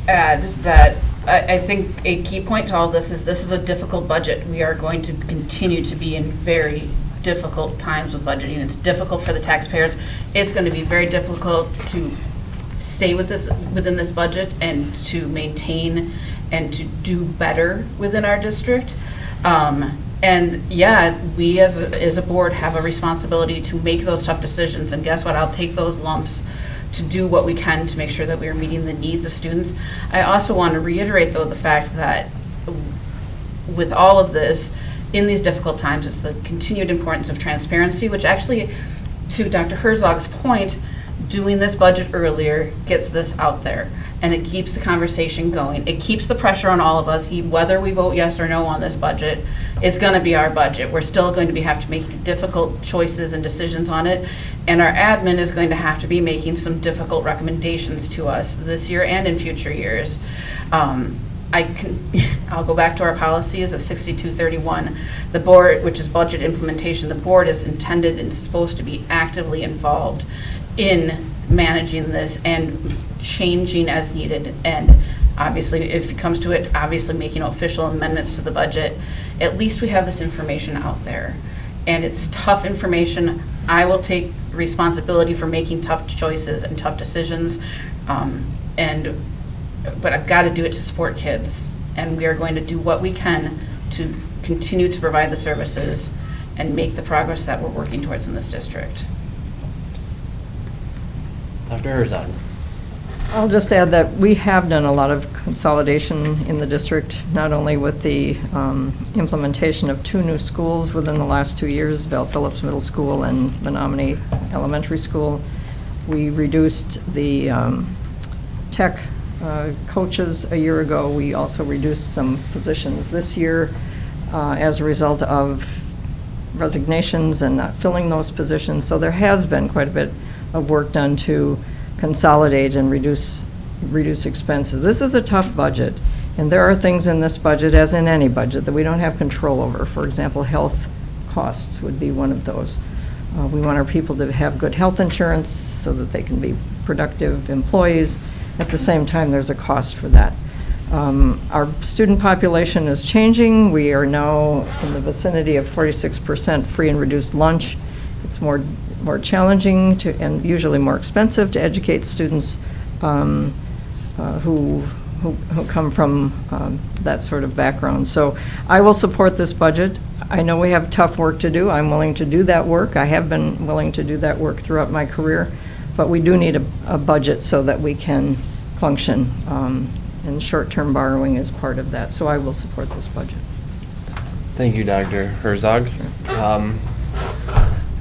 add that I think a key point to all this is a difficult budget. We are going to continue to be in very difficult times with budgeting. It's difficult for the taxpayers. It's going to be very difficult to stay within this budget and to maintain and to do better within our district. And yeah, we as a board have a responsibility to make those tough decisions. And guess what? I'll take those lumps to do what we can to make sure that we are meeting the needs of students. I also want to reiterate, though, the fact that with all of this, in these difficult times, it's the continued importance of transparency, which actually, to Dr. Herzog's point, doing this budget earlier gets this out there, and it keeps the conversation going. It keeps the pressure on all of us, whether we vote yes or no on this budget. It's going to be our budget. We're still going to have to make difficult choices and decisions on it, and our admin is going to have to be making some difficult recommendations to us this year and in future years. I'll go back to our policies of 6231. The board, which is budget implementation, the board is intended and supposed to be actively involved in managing this and changing as needed. And obviously, if it comes to it, obviously making official amendments to the budget. At least we have this information out there. And it's tough information. I will take responsibility for making tough choices and tough decisions. But I've got to do it to support kids. And we are going to do what we can to continue to provide the services and make the progress that we're working towards in this district. Dr. Herzog. I'll just add that we have done a lot of consolidation in the district, not only with the implementation of 2 new schools within the last 2 years, Val Phillips Middle School and Menominee Elementary School. We reduced the tech coaches a year ago. We also reduced some positions this year as a result of resignations and not filling those positions. So there has been quite a bit of work done to consolidate and reduce expenses. This is a tough budget, and there are things in this budget, as in any budget, that we don't have control over. For example, health costs would be one of those. We want our people to have good health insurance so that they can be productive employees. At the same time, there's a cost for that. Our student population is changing. We are now in the vicinity of 46% free and reduced lunch. It's more challenging and usually more expensive to educate students who come from that sort of background. So I will support this budget. I know we have tough work to do. I'm willing to do that work. I have been willing to do that work throughout my career, but we do need a budget so that we can function, and short-term borrowing is part of that. So I will support this budget. Thank you, Dr. Herzog.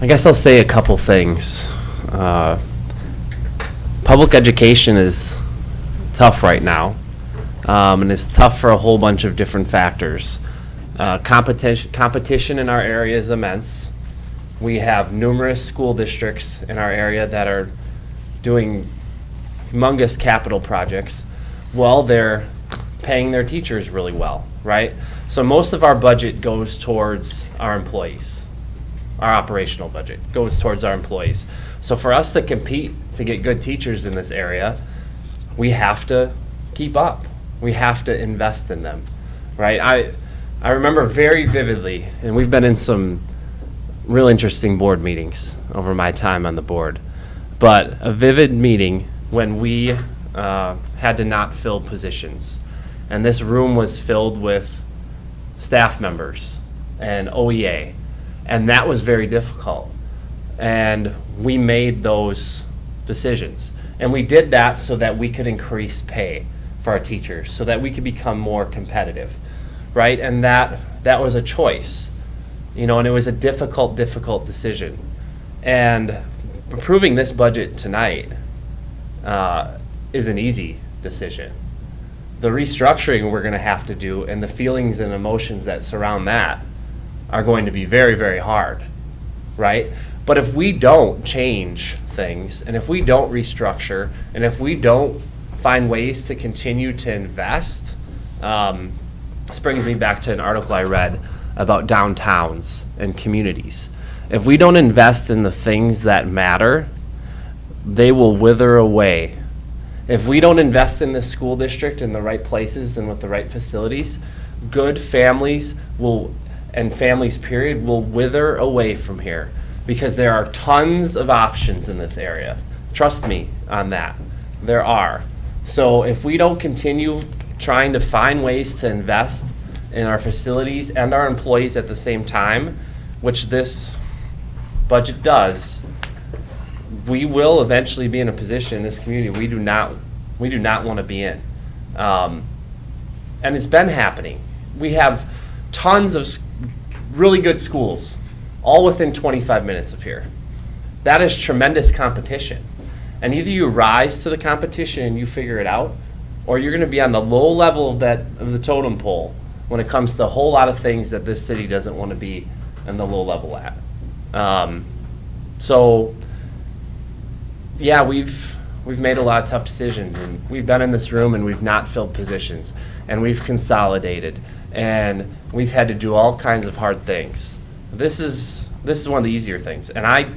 I guess I'll say a couple things. Public education is tough right now, and it's tough for a whole bunch of different factors. Competition in our area is immense. We have numerous school districts in our area that are doing humongous capital projects while they're paying their teachers really well, right? So most of our budget goes towards our employees. Our operational budget goes towards our employees. So for us to compete to get good teachers in this area, we have to keep up. We have to invest in them, right? I remember very vividly, and we've been in some real interesting board meetings over my time on the board, but a vivid meeting when we had to not fill positions. And this room was filled with staff members and OEA. And that was very difficult. And we made those decisions. And we did that so that we could increase pay for our teachers, so that we could become more competitive, right? And that was a choice, and it was a difficult decision. And approving this budget tonight is an easy decision. The restructuring we're going to have to do and the feelings and emotions that surround that are going to be very, very hard, right? But if we don't change things, and if we don't restructure, and if we don't find ways to continue to invest, this brings me back to an article I read about downtowns and communities. If we don't invest in the things that matter, they will wither away. If we don't invest in the school district in the right places and with the right facilities, good families and families period will wither away from here, because there are tons of options in this area. Trust me on that. There are. So if we don't continue trying to find ways to invest in our facilities and our employees at the same time, which this budget does, we will eventually be in a position in this community we do not want to be in. And it's been happening. We have tons of really good schools, all within 25 minutes of here. That is tremendous competition. And either you rise to the competition and you figure it out, or you're going to be on the low level of the totem pole when it comes to a whole lot of things that this city doesn't want to be in the low level at. So, yeah, we've made a lot of tough decisions, and we've been in this room and we've not filled positions, and we've consolidated, and we've had to do all kinds of hard things. This is one of the easier things, and I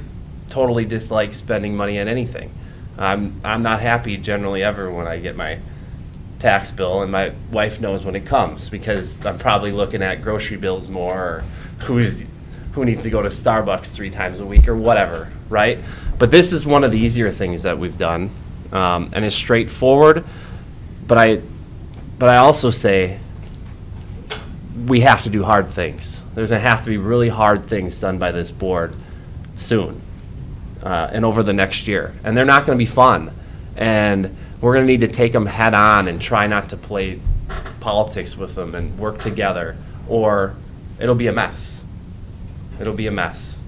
totally dislike spending money on anything. I'm not happy generally ever when I get my tax bill, and my wife knows when it comes, because I'm probably looking at grocery bills more, or who needs to go to Starbucks 3 times a week or whatever, right? But this is one of the easier things that we've done, and it's straightforward. But I also say we have to do hard things. There's going to have to be really hard things done by this board soon, and over the next year. And they're not going to be fun. And we're going to need to take them head on and try not to play politics with them and work together, or it'll be a mess. It'll be a mess.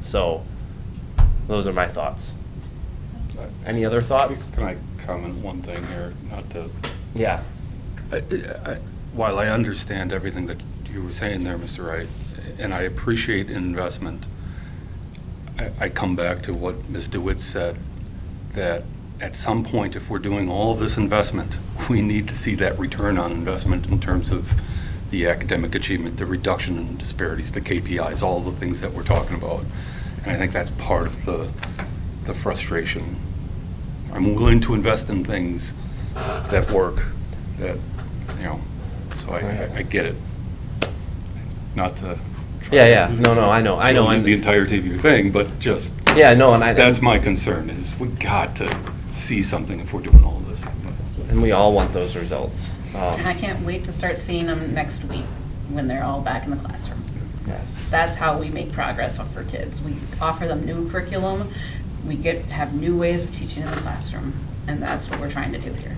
So those are my thoughts. Any other thoughts? Can I comment one thing here? Not to. Yeah. While I understand everything that you were saying there, Mr. Wright, and I appreciate investment, I come back to what Ms. DeWitt said, that at some point, if we're doing all of this investment, we need to see that return on investment in terms of the academic achievement, the reduction in disparities, the KPIs, all the things that we're talking about. And I think that's part of the frustration. I'm willing to invest in things that work, that, so I get it. Not to try Yeah. No, I know. the entirety of your thing, but just. Yeah, no, and that's my concern, is we got to see something if we're doing all of this. And we all want those results. And I can't wait to start seeing them next week when they're all back in the classroom. Yes. That's how we make progress for kids. We offer them new curriculum. We have new ways of teaching in the classroom, and that's what we're trying to do here.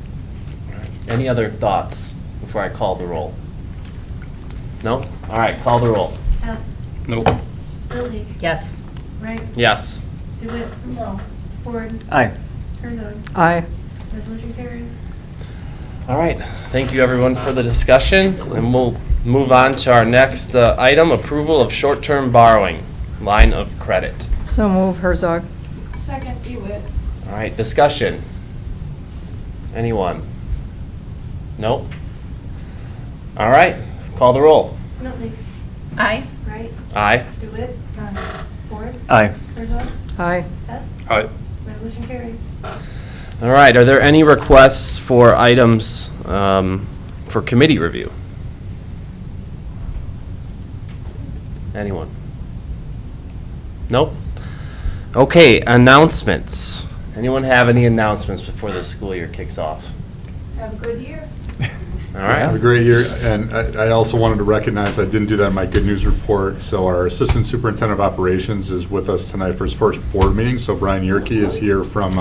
Any other thoughts before I call the roll? No? All right, call the roll. Hess. Nope. Spillick. Yes. Wright. Yes. DeWitt. No. Ford. Aye. Herzog. Aye. Resolution carries. All right, thank you everyone for the discussion, and we'll move on to our next item, approval of short-term borrowing, line of credit. So move, Herzog. Second, DeWitt. All right, discussion. Anyone? Nope. All right, call the roll. Spillick. Aye. Wright. Aye. DeWitt. Ford. Aye. Herzog. Aye. Hess. Aye. Resolution carries. All right, are there any requests for items for committee review? Anyone? Nope. Okay, announcements. Anyone have any announcements before the school year kicks off? Have a good year. All Have a right. great year, and I also wanted to recognize, I didn't do that in my good news report, so our Assistant Superintendent of Operations is with us tonight for his first board meeting, so Brian Yerke is here from,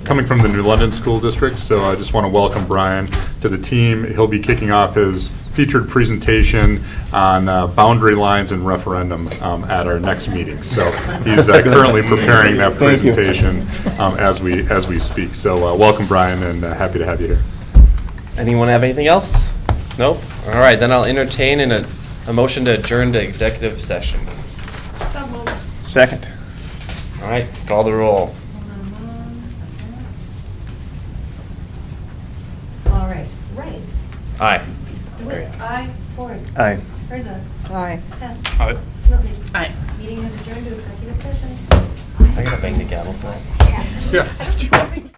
coming from the New London School District, so I just want to welcome Brian to the team. He'll be kicking off his featured presentation on boundary lines and referendum at our next meeting, so he's currently preparing that Thank you. presentation as we speak, so welcome Brian, and happy to have you here. Anyone have anything else? Nope. All right, then I'll entertain a motion to adjourn to executive session. So moved. Second. All right, call the roll. Hold on 1 second. All right. Wright. Aye. DeWitt. Aye. Ford. Aye. Herzog. Aye. Hess. Aye. Smithy. Aye. Meeting is adjourned to executive session. I gotta bang the gavel for that. Yeah.